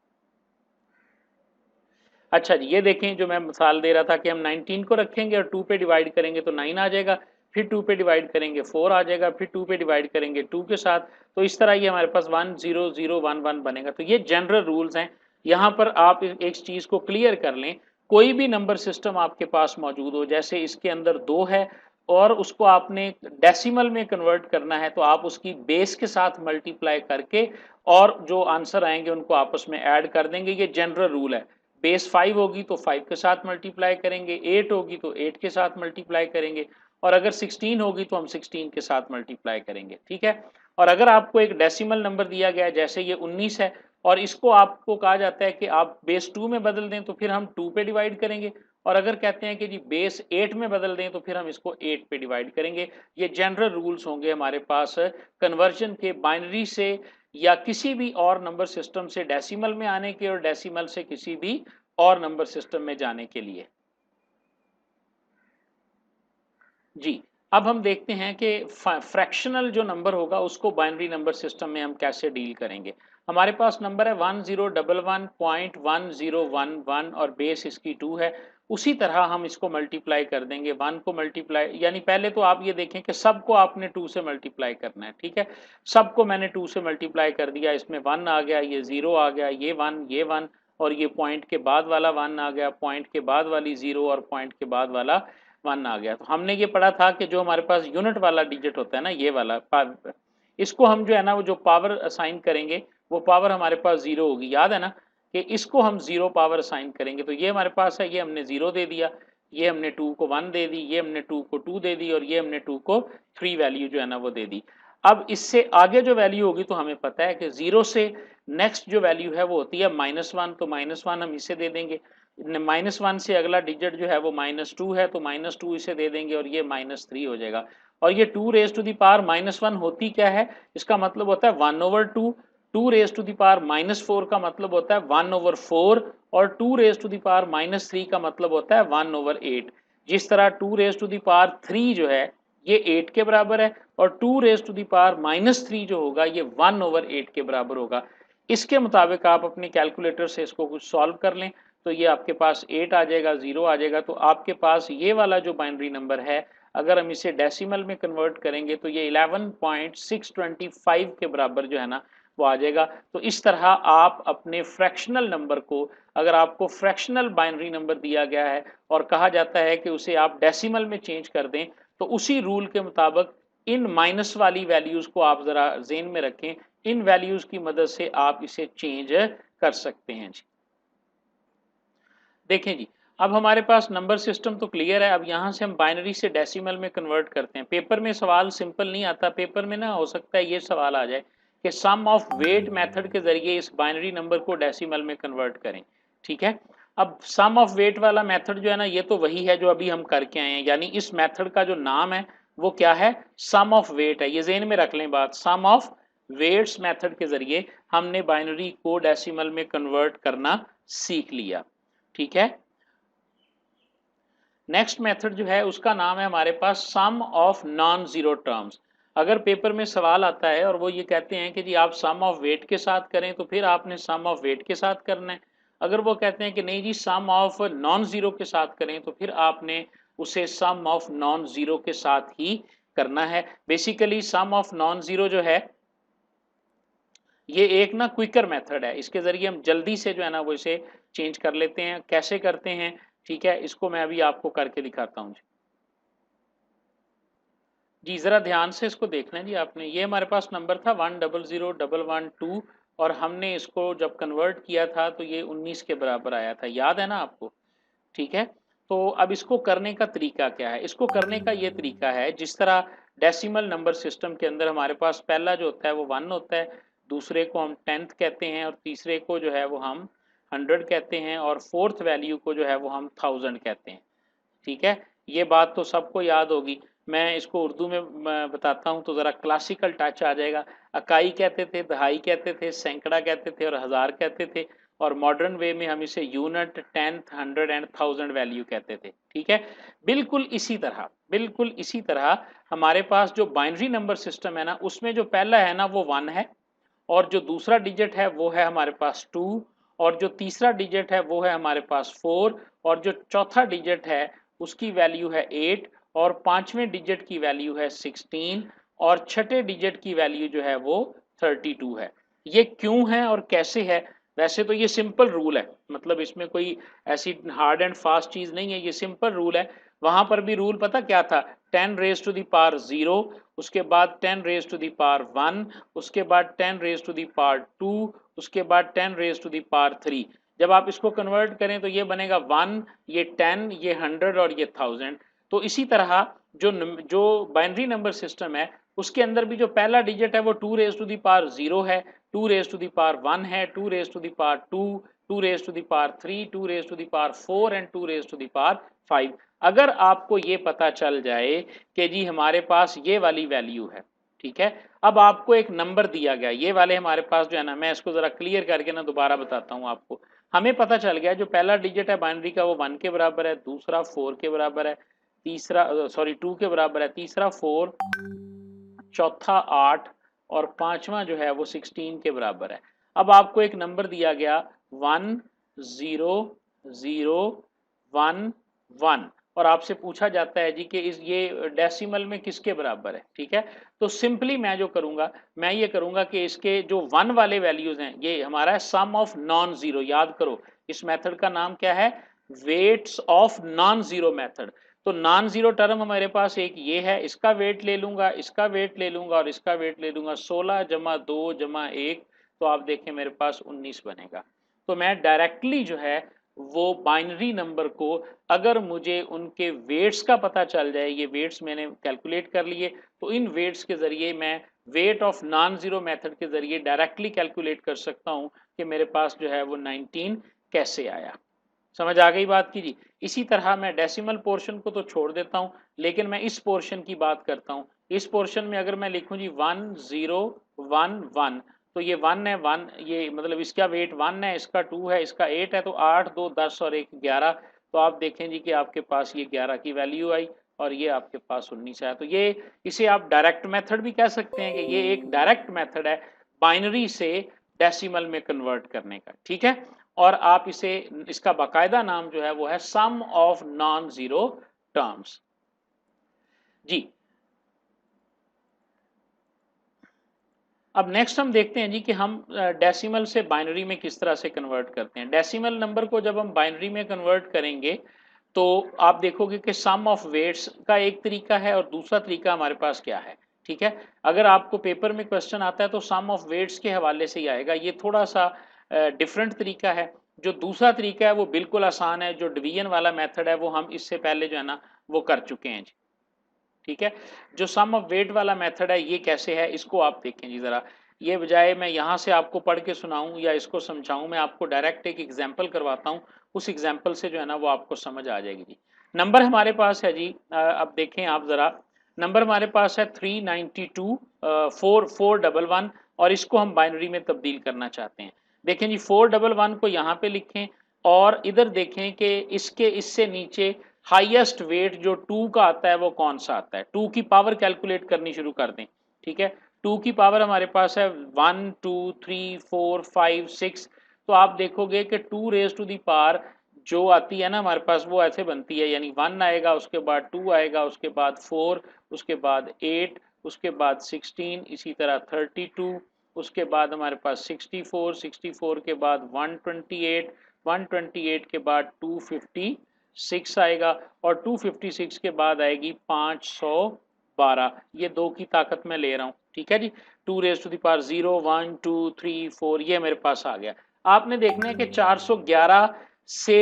अच्छा जी, ये देखें जो मैं मिसाल दे रहा था कि हम 19 को रखेंगे और 2 पे डिवाइड करेंगे तो 9 आ जाएगा, फिर 2 पे डिवाइड करेंगे 4 आ जाएगा, फिर 2 पे डिवाइड करेंगे 2 के साथ। तो इस तरह ये हमारे पास 1 0 0 1 1 बनेगा। तो ये जनरल रूल्स हैं। यहाँ पर आप एक चीज़ को क्लियर कर लें, कोई भी नंबर सिस्टम आपके पास मौजूद हो, जैसे इसके अंदर 2 है और उसको आपने डेसिमल में कन्वर्ट करना है, तो आप उसकी बेस के साथ मल्टीप्लाई करके और जो आंसर आएंगे उनको आपस में ऐड कर देंगे। ये जनरल रूल है। बेस 5 होगी तो 5 के साथ मल्टीप्लाई करेंगे, 8 होगी तो 8 के साथ मल्टीप्लाई करेंगे और अगर 16 होगी तो हम 16 के साथ मल्टीप्लाई करेंगे। ठीक है। और अगर आपको एक डेसिमल नंबर दिया गया है, जैसे ये 19 है और इसको आपको कहा जाता है कि आप बेस 2 में बदल दें, तो फिर हम 2 पे डिवाइड करेंगे। और अगर कहते हैं कि जी बेस 8 में बदल दें, तो फिर हम इसको 8 पे डिवाइड करेंगे। ये जनरल रूल्स होंगे हमारे पास कन्वर्जन के, बाइनरी से या किसी भी और नंबर सिस्टम से डेसिमल में आने के और डेसिमल से किसी भी और नंबर सिस्टम में जाने के लिए। जी, अब हम देखते हैं कि फ्रैक्शनल जो नंबर होगा उसको बाइनरी नंबर सिस्टम में हम कैसे डील करेंगे। हमारे पास नंबर है 1011.1011 और बेस इसकी 2 है। उसी तरह हम इसको मल्टीप्लाई कर देंगे। 1 को मल्टीप्लाई, यानी पहले तो आप ये देखें कि सबको आपने 2 से मल्टीप्लाई करना है। ठीक है, सबको मैंने 2 से मल्टीप्लाई कर दिया। इसमें 1 आ गया, ये 0 आ गया, ये 1 और ये पॉइंट के बाद वाला 1 आ गया, पॉइंट के बाद वाली 0 और पॉइंट के बाद वाला 1 आ गया। तो हमने ये पढ़ा था कि जो हमारे पास यूनिट वाला डिजिट होता है ना, ये वाला इसको हम जो है ना वो जो पावर असाइन करेंगे वो पावर हमारे पास 0 होगी। याद है ना कि इसको हम 0 पावर असाइन करेंगे। तो ये हमारे पास है, ये हमने 0 दे दिया, ये हमने 2 को 1 दे दी, ये हमने 2 को 2 दे दी और ये हमने 2 को 3 वैल्यू जो है ना वो दे दी। अब इससे आगे जो वैल्यू होगी तो हमें पता है कि 0 से नेक्स्ट जो वैल्यू है वो होती है -1, तो -1 हम इसे दे देंगे। -1 से अगला डिजिट जो है वो -2 है, तो -2 इसे दे देंगे और ये -3 हो जाएगा। और ये 2 रेज़ टू द पावर -1 होती क्या है? इसका मतलब होता है 1/2। 2 रेज़ टू द पावर -4 का मतलब होता है 1/4 और 2 रेज़ टू द पावर -3 का मतलब होता है 1/8। जिस तरह 2 रेज़ टू द पावर 3 जो है ये 8 के बराबर है और 2 रेज़ टू द पावर -3 जो होगा ये 1/8 के बराबर होगा। इसके मुताबिक आप अपने कैलकुलेटर से इसको कुछ सॉल्व कर लें, तो ये आपके पास 8 आ जाएगा, 0 आ जाएगा। तो आपके पास ये वाला जो बाइनरी नंबर है, अगर हम इसे डेसिमल में कन्वर्ट करेंगे तो ये 11.625 के बराबर जो है ना वो आ जाएगा। तो इस तरह आप अपने फ्रैक्शनल नंबर को, अगर आपको फ्रैक्शनल बाइनरी नंबर दिया गया है और कहा जाता है कि उसे आप डेसिमल में चेंज कर दें, तो उसी रूल के मुताबिक इन माइनस वाली वैल्यूज को आप जरा जेन में रखें। इन वैल्यूज की मदद से आप इसे चेंज कर सकते हैं जी। देखें जी, अब हमारे पास नंबर सिस्टम तो क्लियर है। अब यहाँ से हम बाइनरी से डेसिमल में कन्वर्ट करते हैं। पेपर में सवाल सिंपल नहीं आता। पेपर में ना हो सकता है ये सवाल आ जाए कि सम ऑफ वेट मेथड के जरिए इस बाइनरी नंबर को डेसिमल में कन्वर्ट करें। ठीक है, अब सम ऑफ वेट वाला मेथड जो है ना ये तो वही है जो अभी हम करके आए हैं, यानी इस मेथड का जो नाम है वो क्या है? सम ऑफ वेट है। ये जेन में रख लें बात। सम ऑफ वेट्स मेथड के जरिए हमने बाइनरी को डेसिमल में कन्वर्ट करना सीख लिया। ठीक है, नेक्स्ट मेथड जो है उसका नाम है हमारे पास सम ऑफ नॉन जीरो टर्म्स। अगर पेपर में सवाल आता है और वो ये कहते हैं कि जी आप सम ऑफ वेट के साथ करें, तो फिर आपने सम ऑफ वेट के साथ करना है। अगर वो कहते हैं कि नहीं जी सम ऑफ नॉन जीरो के साथ करें, तो फिर आपने उसे सम ऑफ नॉन जीरो के साथ ही करना है। Basically sum of non zero जो है ये एक ना क्विकर मेथड है। इसके जरिए हम जल्दी से जो है ना वो इसे चेंज कर लेते हैं। कैसे करते हैं? ठीक है, इसको मैं अभी आपको करके दिखाता हूँ जी। जरा ध्यान से इसको देखना है जी आपने। ये हमारे पास नंबर था 100112 और हमने इसको जब कन्वर्ट किया था तो ये 19 के बराबर आया था। याद है ना आपको? ठीक है, तो अब इसको करने का तरीका क्या है? इसको करने का ये तरीका है, जिस तरह डेसिमल नंबर सिस्टम के अंदर हमारे पास पहला जो होता है वो 1 होता है, दूसरे को हम 10th कहते हैं और तीसरे को जो है वो हम 100 कहते हैं और फोर्थ वैल्यू को जो है वो हम 1000 कहते हैं। ठीक है, ये बात तो सबको याद होगी। मैं इसको उर्दू में बताता हूँ तो ज़रा क्लासिकल टच आ जाएगा। इकाई कहते थे, दहाई कहते थे, सैकड़ा कहते थे और हज़ार कहते थे, और मॉडर्न वे में हम इसे unit, tenth, hundred and thousand value कहते थे। ठीक है, बिल्कुल इसी तरह हमारे पास जो बाइनरी नंबर सिस्टम है ना, उसमें जो पहला है ना वो 1 है, और जो दूसरा डिजिट है वो है हमारे पास 2, और जो तीसरा डिजिट है वो है हमारे पास 4, और जो चौथा डिजिट है उसकी वैल्यू है 8, और पांचवें डिजिट की वैल्यू है 16, और छठे डिजिट की वैल्यू जो है वो 32 है। ये क्यों है और कैसे है? वैसे तो ये सिंपल रूल है, मतलब इसमें कोई ऐसी हार्ड एंड फास्ट चीज नहीं है, ये सिंपल रूल है। वहां पर भी रूल पता क्या था? 10 रेज टू द पावर 0, उसके बाद 10 रेज टू द पावर 1, उसके बाद 10 रेज टू द पावर 2, उसके बाद 10 रेज टू द पावर 3। जब आप इसको कन्वर्ट करें तो ये बनेगा 1, ये 10, ये 100 और ये 1000। तो इसी तरह जो बाइनरी नंबर सिस्टम है उसके अंदर भी जो पहला डिजिट है वो 2 रेज टू द पावर 0 है, 2 रेज टू द पावर 1 है, 2 raise to the power 2, 2 raise to the power 3, 2 raise to the power 4 and 2 raise to the power 5। अगर आपको ये पता चल जाए कि जी हमारे पास ये वाली वैल्यू है, ठीक है, अब आपको एक नंबर दिया गया, ये वाले हमारे पास जो है ना, मैं इसको जरा क्लियर करके ना दोबारा बताता हूँ आपको। हमें पता चल गया जो पहला डिजिट है बाइनरी का वो 1 के बराबर है, दूसरा 4 के बराबर है, तीसरा 2 के बराबर है, तीसरा 4, चौथा 8, और पांचवा जो है वो 16 के बराबर है। अब आपको एक नंबर दिया गया 1 0 0 1 1, और आपसे पूछा जाता है जी कि इस ये डेसिमल में किसके बराबर है। ठीक है, तो सिंपली मैं जो करूंगा, मैं ये करूंगा कि इसके जो 1 वाले वैल्यूज हैं ये हमारा है सम ऑफ नॉन जीरो। याद करो इस मेथड का नाम क्या है? Weights of non zero method. तो नॉन जीरो टर्म हमारे पास एक ये है, इसका वेट ले लूंगा, इसका वेट ले लूंगा और इसका वेट ले लूंगा, 16 जमा 2 जमा 1, तो आप देखें मेरे पास 19 बनेगा। तो मैं डायरेक्टली जो है वो बाइनरी नंबर को, अगर मुझे उनके वेट्स का पता चल जाए, ये वेट्स मैंने कैलकुलेट कर लिए, तो इन वेट्स के जरिए मैं weight of non zero method के जरिए डायरेक्टली कैलकुलेट कर सकता हूं कि मेरे पास जो है वो 19 कैसे आया। समझ आ गई बात की जी? इसी तरह मैं डेसिमल पोर्शन को तो छोड़ देता हूं, लेकिन मैं इस पोर्शन की बात करता हूं। इस पोर्शन में अगर मैं लिखूं जी 1 0 1 1, तो ये 1 है, 1 ये मतलब इसका वेट 1 है, इसका 2 है, इसका 8 है, तो 8 2 10 और 1 11। तो आप देखें जी कि आपके पास ये 11 की वैल्यू आई और ये आपके पास 19 आया। तो ये इसे आप डायरेक्ट मेथड भी कह सकते हैं कि ये एक डायरेक्ट मेथड है बाइनरी से डेसिमल में कन्वर्ट करने का। ठीक है, और आप इसे, इसका बाकायदा नाम जो है वो है सम ऑफ नॉन जीरो टर्म्स। जी, अब नेक्स्ट हम देखते हैं जी कि हम डेसिमल से बाइनरी में किस तरह से कन्वर्ट करते हैं। डेसिमल नंबर को जब हम बाइनरी में कन्वर्ट करेंगे तो आप देखोगे कि सम ऑफ वेट्स का एक तरीका है और दूसरा तरीका हमारे पास क्या है। ठीक है, अगर आपको पेपर में क्वेश्चन आता है तो सम ऑफ वेट्स के हवाले से ही आएगा, ये थोड़ा सा डिफरेंट तरीका है। जो दूसरा तरीका है वो बिल्कुल आसान है, जो डिवीजन वाला मेथड है वो हम इससे पहले जो है ना वो कर चुके हैं जी। ठीक है, जो सम ऑफ वेट वाला मेथड है ये कैसे है इसको आप देखें जी जरा। ये बजाय मैं यहाँ से आपको पढ़ के सुनाऊं या इसको समझाऊं, मैं आपको डायरेक्ट एक एग्जांपल करवाता हूं, उस एग्जांपल से जो है ना वो आपको समझ आ जाएगी जी। नंबर हमारे पास है जी, अब देखें आप जरा, नंबर हमारे पास है 392 4411, और इसको हम बाइनरी में तब्दील करना चाहते हैं। देखें जी 411 को यहाँ पे लिखें, और इधर देखें कि इसके इससे नीचे हाईएस्ट वेट जो 2 का आता है वो कौन सा आता है। 2 की पावर कैलकुलेट करनी शुरू कर दें। ठीक है, 2 की पावर हमारे पास है 1 2 3 4 5 6। तो आप देखोगे कि 2 रेज टू दी पावर जो आती है ना हमारे पास वो ऐसे बनती है, यानी 1 आएगा, उसके बाद 2 आएगा, उसके बाद 4, उसके बाद 8, उसके बाद 16, इसी तरह 32, उसके बाद हमारे पास 64, 64 के बाद 128, 128 के बाद 256 आएगा, और 256 के बाद आएगी 512। ये 2 की ताकत में ले रहा हूँ। ठीक है जी, 2 रेज टू द पावर 0 1 2 3 4 ये मेरे पास आ गया। आपने देखना है कि 411 से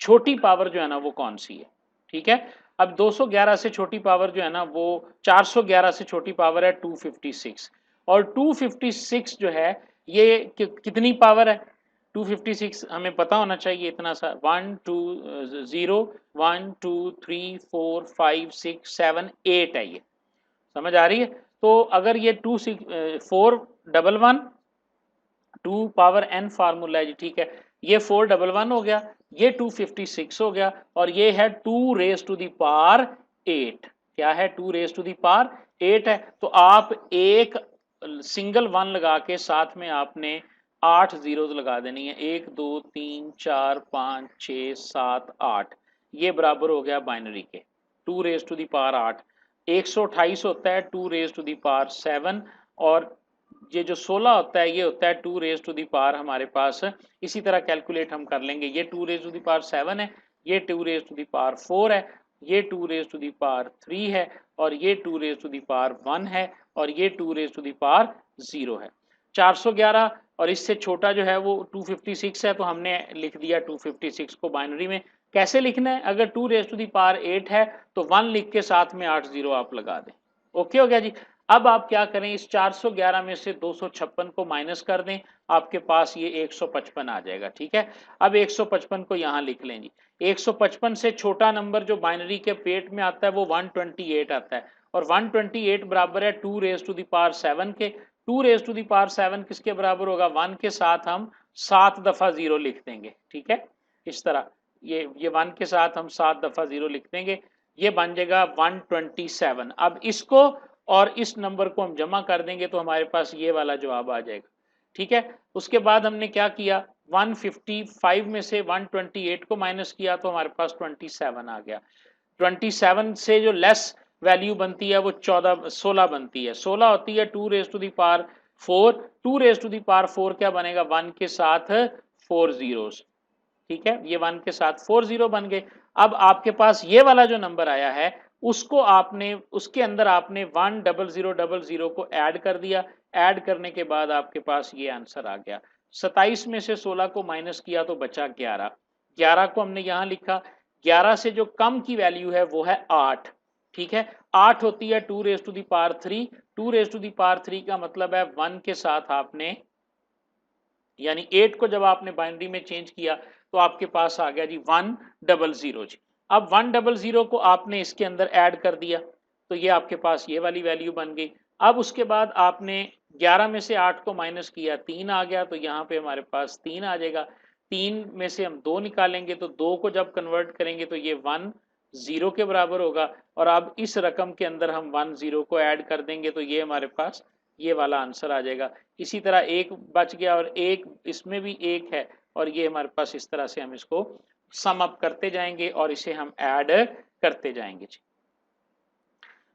छोटी पावर जो है ना वो कौन सी है। ठीक है, अब 211 से छोटी पावर जो है ना वो 411 से छोटी पावर है 256, और 256 जो है ये कितनी पावर है? 256 हमें पता होना चाहिए इतना सा 1 2 0 1 2 3 4 5 6 7 8 है, ये समझ आ रही है। तो अगर ये 2 6 4 1 1 2 पावर n फार्मूला है जी, ठीक है, ये 411 हो गया, ये 256 हो गया, और ये है 2 रेज टू दी पावर 8। क्या है? 2 रेज टू दी पावर 8 है। तो आप एक सिंगल वन लगा के साथ में आपने 8 जीरोज लगा देनी है, 1 2 3 4 5 6 7 8, ये बराबर हो गया बाइनरी के 2 रेज टू दी पावर 8। 128 होता है 2 रेज टू दी पावर 7, और ये जो 16 होता है ये होता है 2 रेज टू दी पावर हमारे पास, इसी तरह कैलकुलेट हम कर लेंगे। ये 2 रेज टू दी पावर 7 है, ये 2 रेज टू दी पावर 4 है, ये 2 रेज टू दी पावर 3 है, और ये 2 रेज टू दी पावर 1 है, और ये 2 रेज टू दी पावर 0 है। 411 और इससे छोटा जो है वो 256 है, तो हमने लिख दिया 256 को बाइनरी में। कैसे लिखना है? अगर 2 रेज टू दी पावर 8 है तो 1 लिख के साथ में 8 जीरो आप लगा दें। ओके हो गया जी। अब आप क्या करें, इस 411 में से 256 को माइनस कर दें, आपके पास ये 155 आ जाएगा, ठीक है। अब 155 को यहाँ लिख लें जी। 155 से छोटा नंबर जो बाइनरी के पेट में आता है वो 128 आता है, और 128 बराबर है 2 रेज टू द पावर 7 के। 2 रेज टू द पावर 7 किसके बराबर होगा? 1 के साथ हम 7 दफा 0 लिख देंगे, ठीक है। इस तरह ये 1 के साथ हम 7 दफा 0 लिख देंगे, ये बन जाएगा 127। अब इसको और इस नंबर को हम जमा कर देंगे तो हमारे पास ये वाला जवाब आ जाएगा, ठीक है। उसके बाद हमने क्या किया, 155 में से 128 को माइनस किया तो हमारे पास 27 आ गया। 27 से जो लेस वैल्यू बनती है वो 16 बनती है। 16 होती है 2 raise to the power 4। 2 raise to the power 4 क्या बनेगा? 1 के साथ 4 जीरोस, ठीक है, ये 1 के साथ 4 जीरो बन गए। अब आपके पास ये वाला जो नंबर आया है उसको आपने, उसके अंदर आपने 10000 को ऐड कर दिया। ऐड करने के बाद आपके पास ये आंसर आ गया। 27 में से 16 को माइनस किया तो बचा 11। 11 को हमने यहां लिखा। 11 से जो कम की वैल्यू है वो है 8, ठीक है। 8 होती है 2 raise to the power 3। 2 raise to the power 3 का मतलब है 1 के साथ आपने, यानी 8 को जब आपने बाइनरी में चेंज किया तो आपके पास आ गया जी 100 जी। अब 100 को आपने इसके अंदर ऐड कर दिया तो ये आपके पास ये वाली वैल्यू बन गई। अब उसके बाद आपने 11 में से 8 को माइनस किया, 3 आ गया, तो यहाँ पे हमारे पास 3 आ जाएगा। 3 में से हम 2 निकालेंगे तो 2 को जब कन्वर्ट करेंगे तो ये 10 के बराबर होगा, और अब इस रकम के अंदर हम 10 को ऐड कर देंगे तो ये हमारे पास ये वाला आंसर आ जाएगा। इसी तरह एक बच गया और एक इसमें भी एक है, और ये हमारे पास इस तरह से हम इसको सम अप करते जाएंगे और इसे हम ऐड करते जाएंगे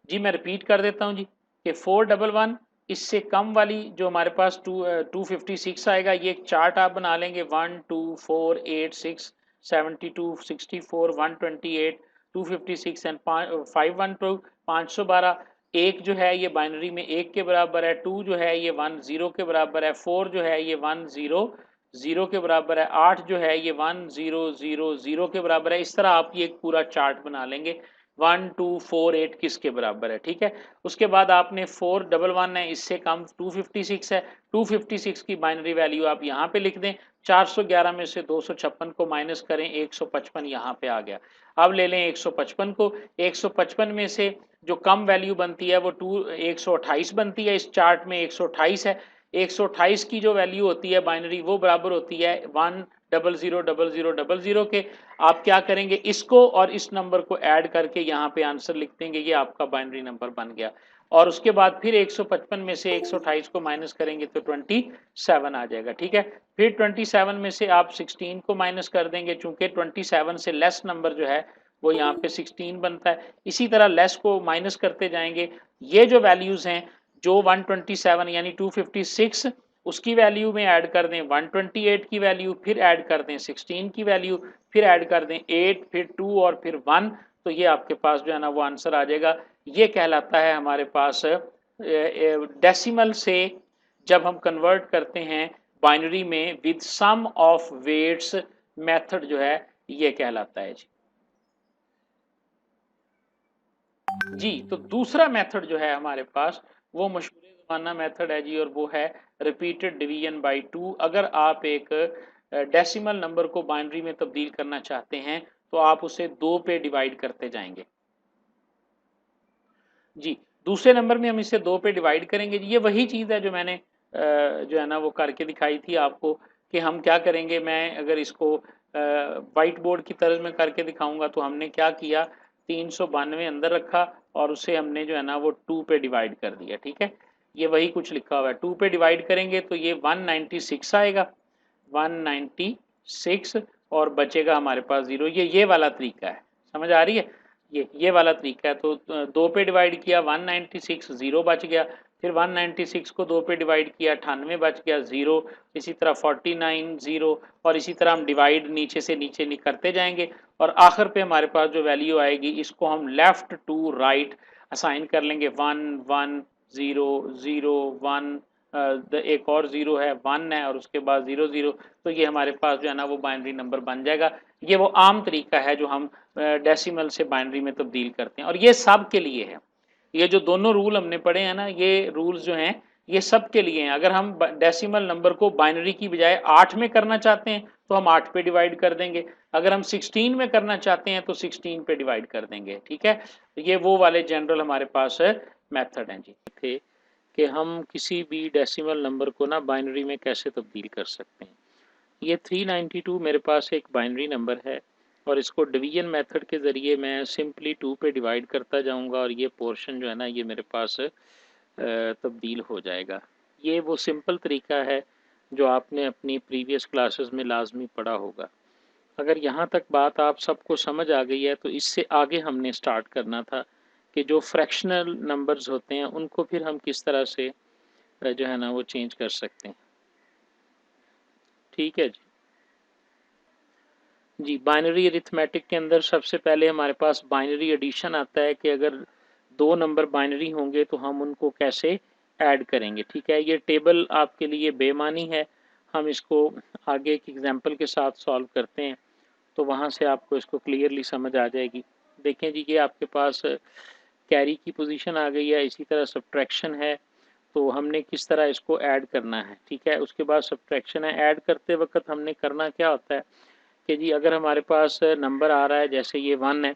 जी। मैं रिपीट कर देता हूं जी कि 411 इससे कम वाली जो हमारे पास 256 आएगा, ये एक चार्ट आप बना लेंगे 1 2 4 8 6 72 64 128 256 एंड 512 512। एक जो है ये बाइनरी में एक के बराबर है, 2 जो है ये 10 के बराबर है, 4 जो है ये 100 के बराबर है, 8 जो है ये 1000 के बराबर है। इस तरह आप ये एक पूरा चार्ट बना लेंगे 1 2 4 8 किसके बराबर है, ठीक है। उसके बाद आपने 411 है, इससे कम 256 है, 256 की बाइनरी वैल्यू आप यहाँ पे लिख दें। 411 में से 256 को माइनस करें, 155 यहाँ पे आ गया। अब ले लें 155 को। 155 में से जो कम वैल्यू बनती है वो 128 बनती है। इस चार्ट में 128 है। 128 की जो वैल्यू होती है बाइनरी वो बराबर होती है 1000000 के। आप क्या करेंगे, इसको और इस नंबर को ऐड करके यहाँ पे आंसर लिख देंगे, ये आपका बाइनरी नंबर बन गया। और उसके बाद फिर 155 में से 128 को माइनस करेंगे तो 27 आ जाएगा, ठीक है। फिर 27 में से आप 16 को माइनस कर देंगे, चूंकि 27 से लेस नंबर जो है वो यहाँ पे 16 बनता है। इसी तरह लेस को माइनस करते जाएंगे। ये जो वैल्यूज हैं, जो 127 यानी 256 उसकी वैल्यू में ऐड कर दें 128 की वैल्यू, फिर ऐड कर दें 16 की वैल्यू, फिर ऐड कर दें 8, फिर 2 और फिर 1, तो ये आपके पास जो है ना वो आंसर आ जाएगा। ये कहलाता है हमारे पास डेसिमल से जब हम कन्वर्ट करते हैं बाइनरी में with sum of weights method जो है ये कहलाता है जी। तो दूसरा मेथड जो है हमारे पास वो मशहूर ज़माना मेथड है जी, और वो है रिपीटेड डिवीजन बाय 2। अगर आप एक डेसिमल नंबर को बाइनरी में तब्दील करना चाहते हैं तो आप उसे 2 पे डिवाइड करते जाएंगे। जी, दूसरे नंबर में हम इसे 2 पे डिवाइड करेंगे। ये वही चीज़ है जो मैंने जो है ना वो करके दिखाई थी आपको कि हम क्या करेंगे। मैं अगर इसको व्हाइट बोर्ड की तरह में करके दिखाऊँगा तो हमने क्या किया, 392 अंदर रखा और उसे हमने जो है ना वो 2 पे डिवाइड कर दिया, ठीक है? ये वही कुछ लिखा हुआ है, 2 पे डिवाइड करेंगे तो ये 196 आएगा, 196 और बचेगा हमारे पास 0। ये वाला तरीका है, समझ आ रही है? ये वाला तरीका है। तो 2 पे डिवाइड किया 196, 0 बच गया। फिर 196 को 2 पे डिवाइड किया 98 बच गया, 0। इसी तरह 49, 0 और इसी तरह हम डिवाइड नीचे से नीचे करते जाएंगे और आखिर पे हमारे पास जो वैल्यू आएगी इसको हम लेफ्ट टू राइट असाइन कर लेंगे। 1 1 0 0 1, एक और 0 है, 1 है और उसके बाद 0 0। तो ये हमारे पास जो है ना वो बाइनरी नंबर बन जाएगा। ये वो आम तरीका है जो हम डेसिमल से बाइनरी में तब्दील करते हैं और ये सब के लिए है। ये जो दोनों रूल हमने पढ़े हैं ना, ये रूल्स जो हैं ये सब के लिए हैं। अगर हम डेसिमल नंबर को बाइनरी की बजाय 8 में करना चाहते हैं तो हम 8 पे डिवाइड कर देंगे। अगर हम 16 में करना चाहते हैं तो 16 पे डिवाइड कर देंगे, ठीक है? तो ये वो वाले जनरल हमारे पास मेथड हैं जी थे कि हम किसी भी डेसिमल नंबर को ना बाइनरी में कैसे तब्दील कर सकते हैं। ये 392 मेरे पास एक बाइनरी नंबर है और इसको डिवीजन मेथड के ज़रिए मैं सिंपली 2 पे डिवाइड करता जाऊंगा और ये पोर्शन जो है ना ये मेरे पास तब्दील हो जाएगा। ये वो सिंपल तरीका है जो आपने अपनी प्रीवियस क्लासेस में लाजमी पढ़ा होगा। अगर यहाँ तक बात आप सबको समझ आ गई है तो इससे आगे हमने स्टार्ट करना था कि जो फ्रैक्शनल नंबर्स होते हैं उनको फिर हम किस तरह से जो है ना वो चेंज कर सकते हैं। ठीक है जी। जी, बाइनरी अरिथमेटिक के अंदर सबसे पहले हमारे पास बाइनरी एडिशन आता है कि अगर 2 नंबर बाइनरी होंगे तो हम उनको कैसे ऐड करेंगे, ठीक है? ये टेबल आपके लिए बेमानी है, हम इसको आगे एक एग्जांपल के साथ सॉल्व करते हैं तो वहाँ से आपको इसको क्लियरली समझ आ जाएगी। देखें जी, ये आपके पास कैरी की पोजीशन आ गई है, इसी तरह सब्ट्रैक्शन है, तो हमने किस तरह इसको ऐड करना है, ठीक है? उसके बाद सब्ट्रैक्शन है, ऐड करते वक़्त हमने करना क्या होता है कि जी अगर हमारे पास नंबर आ रहा है जैसे ये 1 है,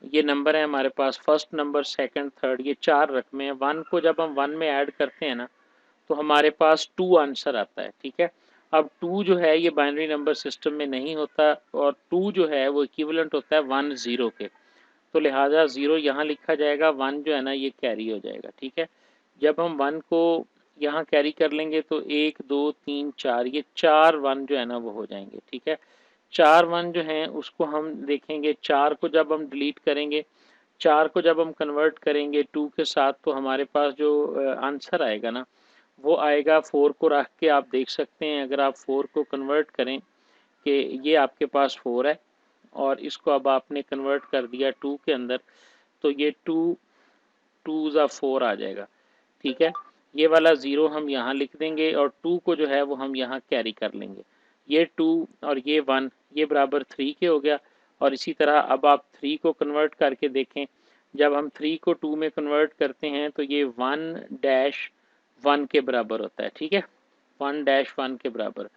ये नंबर है हमारे पास फर्स्ट नंबर, सेकंड, थर्ड, ये 4 रकमें हैं। 1 को जब हम 1 में ऐड करते हैं ना तो हमारे पास 2 आंसर आता है, ठीक है? अब 2 जो है ये बाइनरी नंबर सिस्टम में नहीं होता और 2 जो है वो इक्विवेलेंट होता है 1 0 के। तो लिहाजा 0 यहाँ लिखा जाएगा, 1 जो है ना ये कैरी हो जाएगा, ठीक है? जब हम 1 को यहाँ कैरी कर लेंगे तो 1 2 3 4, ये 4 1 जो है ना वो हो जाएंगे, ठीक है? 4 1 जो हैं उसको हम देखेंगे, 4 को जब हम डिलीट करेंगे, 4 को जब हम कन्वर्ट करेंगे 2 के साथ तो हमारे पास जो आंसर आएगा ना वो आएगा 4 को रख के। आप देख सकते हैं अगर आप 4 को कन्वर्ट करें कि ये आपके पास 4 है और इसको अब आपने कन्वर्ट कर दिया 2 के अंदर तो ये 2 2 ज़ा 4 आ जाएगा, ठीक है? ये वाला 0 हम यहाँ लिख देंगे और 2 को जो है वो हम यहाँ कैरी कर लेंगे। ये 2 और ये 1 ये बराबर 3 के हो गया और इसी तरह अब आप 3 को कन्वर्ट करके देखें। जब हम 3 को 2 में कन्वर्ट करते हैं तो ये 1-1 के बराबर होता है, ठीक है? 1-1 के बराबर।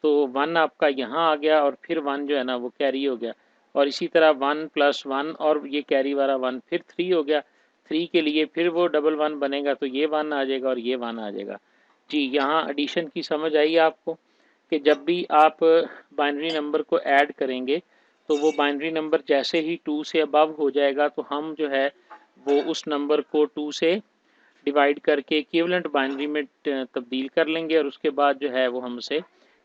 तो 1 आपका यहाँ आ गया और फिर 1 जो है ना वो कैरी हो गया और इसी तरह 1 + 1 और ये कैरी वाला 1 फिर 3 हो गया। 3 के लिए फिर वो डबल 1 बनेगा तो ये 1 आ जाएगा और ये 1 आ जाएगा। जी, यहाँ एडिशन की समझ आई आपको कि जब भी आप बाइनरी नंबर को ऐड करेंगे तो वो बाइनरी नंबर जैसे ही 2 से अबव हो जाएगा तो हम जो है वो उस नंबर को 2 से डिवाइड करके इक्विवेलेंट बाइनरी में तब्दील कर लेंगे और उसके बाद जो है वो हम उसे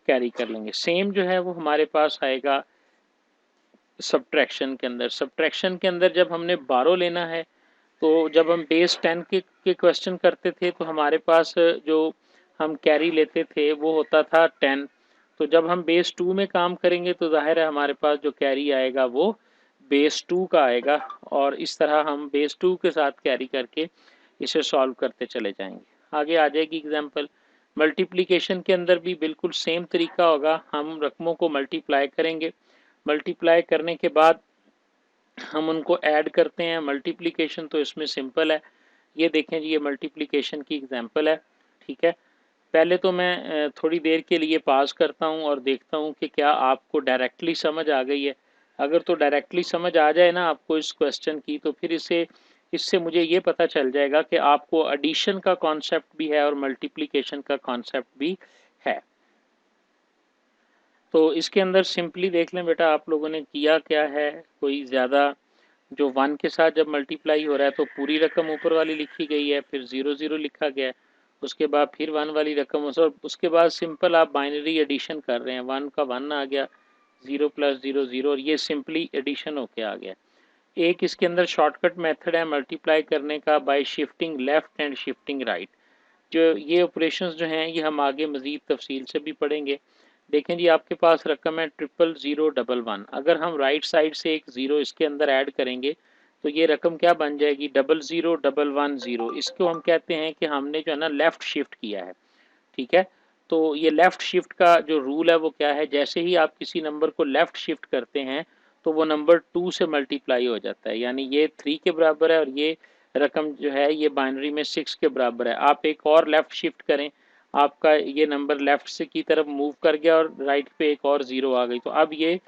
कैरी कर लेंगे। सेम जो है वो हमारे पास आएगा सब्ट्रैक्शन के अंदर। सब्ट्रैक्शन के अंदर जब हमने 12 लेना है तो जब हम बेस 10 के क्वेश्चन करते थे तो हमारे पास जो हम कैरी लेते थे वो होता था 10। तो जब हम बेस 2 में काम करेंगे तो जाहिर है हमारे पास जो कैरी आएगा वो बेस 2 का आएगा और इस तरह हम बेस 2 के साथ कैरी करके इसे सॉल्व करते चले जाएंगे। आगे आ जाएगी एग्जांपल। मल्टीप्लिकेशन के अंदर भी बिल्कुल सेम तरीका होगा, हम रकमों को मल्टीप्लाई करेंगे, मल्टीप्लाई करने के बाद हम उनको ऐड करते हैं। मल्टीप्लिकेशन तो इसमें सिंपल है, ये देखें जी ये मल्टीप्लिकेशन की एग्जांपल है, ठीक है? पहले तो मैं थोड़ी देर के लिए पॉज़ करता हूँ और देखता हूँ कि क्या आपको डायरेक्टली समझ आ गई है। अगर तो डायरेक्टली समझ आ जाए ना आपको इस क्वेश्चन की, तो फिर इससे मुझे ये पता चल जाएगा कि आपको एडिशन का कॉन्सेप्ट भी है और मल्टीप्लिकेशन का कॉन्सेप्ट भी है। तो इसके अंदर सिंपली देख लें बेटा, आप लोगों ने किया क्या है। कोई ज़्यादा जो 1 के साथ जब मल्टीप्लाई हो रहा है तो पूरी रकम ऊपर वाली लिखी गई है, फिर 0 लिखा गया है, उसके बाद फिर 1 वाली रकम, और उसके बाद सिंपल आप बाइनरी एडिशन कर रहे हैं। 1 का 1 आ गया, 0 + 0 0, और ये सिंपली एडिशन होके आ गया। एक इसके अंदर शॉर्टकट मेथड है मल्टीप्लाई करने का, bye shifting left and shifting right. जो ये ऑपरेशंस जो हैं ये हम आगे मज़ीद तफसील से भी पढ़ेंगे। देखें जी, आपके पास रकम है 00011। अगर हम राइट साइड से एक ज़ीरो इसके अंदर ऐड करेंगे तो ये रकम क्या बन जाएगी, 00110। इसको हम कहते हैं कि हमने जो है ना लेफ़्ट शिफ्ट किया है। ठीक है, तो ये लेफ़्ट शिफ्ट का जो रूल है वो क्या है, जैसे ही आप किसी नंबर को लेफ़्ट शिफ्ट करते हैं तो वो नंबर 2 से मल्टीप्लाई हो जाता है, यानी ये 3 के बराबर है और ये रकम जो है ये बाइनरी में 6 के बराबर है। आप एक और लेफ़्ट शिफ्ट करें, आपका ये नंबर लेफ़्ट से की तरफ मूव कर गया और राइट पे एक और 0 आ गई, तो अब ये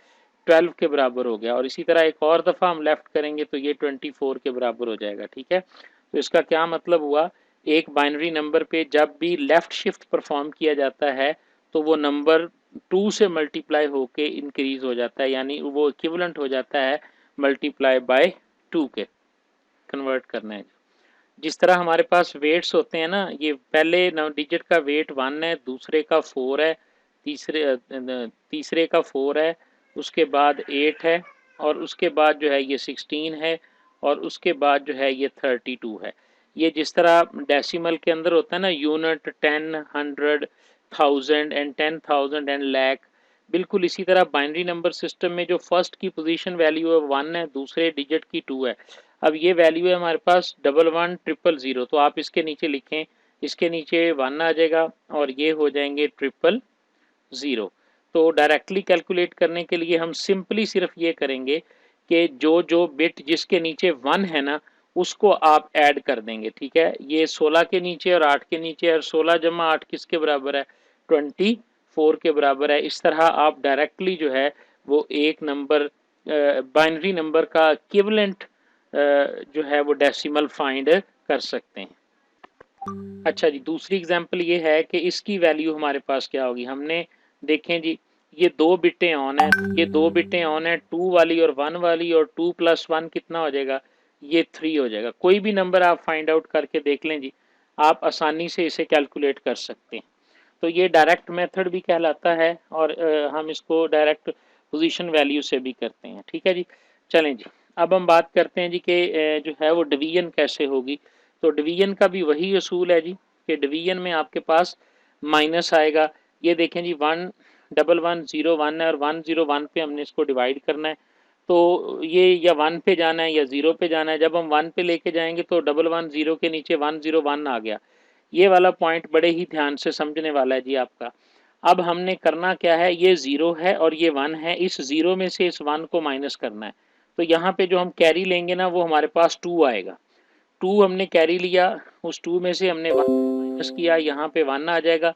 12 के बराबर हो गया। और इसी तरह एक और दफ़ा हम लेफ़्ट करेंगे तो ये 24 के बराबर हो जाएगा। ठीक है, तो इसका क्या मतलब हुआ, एक बाइनरी नंबर पे जब भी लेफ़्ट शिफ्ट परफॉर्म किया जाता है तो वो नंबर 2 से मल्टीप्लाई होके इंक्रीज़ हो जाता है, यानी वो इक्विवेलेंट हो जाता है मल्टीप्लाई बाय 2 के। कन्वर्ट करना है। जिस तरह हमारे पास वेट्स होते हैं ना, ये पहले 9 डिजिट का वेट 1 है, दूसरे का 4 है, तीसरे का 4 है, उसके बाद 8 है, और उसके बाद जो है ये 16 है, और उसके बाद जो है ये 32 है। ये जिस तरह डेसिमल के अंदर होता है ना, यूनिट, 10, 100, 1000 एंड 10,000 एंड लाख, बिल्कुल इसी तरह बाइनरी नंबर सिस्टम में जो फर्स्ट की पोजीशन वैल्यू है 1 है, दूसरे डिजिट की 2 है। अब ये वैल्यू है हमारे पास 11,100, तो आप इसके नीचे लिखें, इसके नीचे 1 आ जाएगा और ये हो जाएंगे 000। तो डायरेक्टली कैलकुलेट करने के लिए हम सिंपली सिर्फ ये करेंगे कि जो जो बिट जिसके नीचे 1 है ना उसको आप ऐड कर देंगे। ठीक है, ये 16 के नीचे और 8 के नीचे, और 16 जमा 8 किसके बराबर है, 24 के बराबर है। इस तरह आप डायरेक्टली जो है वो एक नंबर बाइनरी नंबर का इक्विवेलेंट जो है वो डेसिमल फाइंड कर सकते हैं। अच्छा जी, दूसरी एग्जांपल ये है कि इसकी वैल्यू हमारे पास क्या होगी। हमने देखें जी, ये 2 बिटें ऑन है, ये 2 बिटें ऑन है, 2 वाली और 1 वाली, और 2 + 1 कितना हो जाएगा, ये 3 हो जाएगा। कोई भी नंबर आप फाइंड आउट करके देख लें जी, आप आसानी से इसे कैलकुलेट कर सकते हैं। तो ये डायरेक्ट मेथड भी कहलाता है, और हम इसको डायरेक्ट पोजीशन वैल्यू से भी करते हैं। ठीक है जी, चलें जी, अब हम बात करते हैं जी कि जो है वो डिवीजन कैसे होगी। तो डिवीजन का भी वही असूल है जी, कि डिवीजन में आपके पास माइनस आएगा। ये देखें जी, 11101 है और 101 पे हमने इसको डिवाइड करना है, तो ये या 1 पे जाना है या 0 पे जाना है। जब हम 1 पे लेके जाएंगे तो 110 के नीचे 101 आ गया। ये वाला पॉइंट बड़े ही ध्यान से समझने वाला है जी आपका। अब हमने करना क्या है, ये 0 है और ये 1 है, इस 0 में से इस 1 को माइनस करना है। तो यहाँ पे जो हम कैरी लेंगे ना वो हमारे पास 2 आएगा। 2 हमने कैरी लिया, उस 2 में से हमने 1 माइनस किया, यहाँ पे 1 आ जाएगा।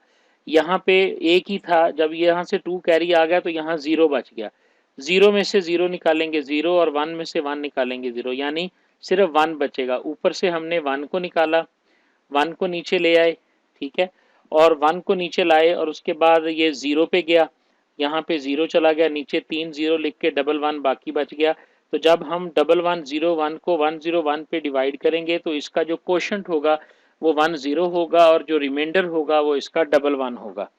यहाँ पे एक ही था, जब यहाँ से 2 कैरी आ गया तो यहाँ 0 बच गया। 0 में से 0 निकालेंगे 0, और 1 में से 1 निकालेंगे 0, यानी सिर्फ 1 बचेगा। ऊपर से हमने 1 को निकाला, 1 को नीचे ले आए। ठीक है, और 1 को नीचे लाए और उसके बाद ये 0 पे गया, यहाँ पे 0 चला गया, नीचे 3 0 लिख के 1 बाकी बच गया। तो जब हम 1101 को 101 पे डिवाइड करेंगे तो इसका जो कोशंट होगा वो 10 होगा, और जो रिमाइंडर होगा वो इसका 11 होगा।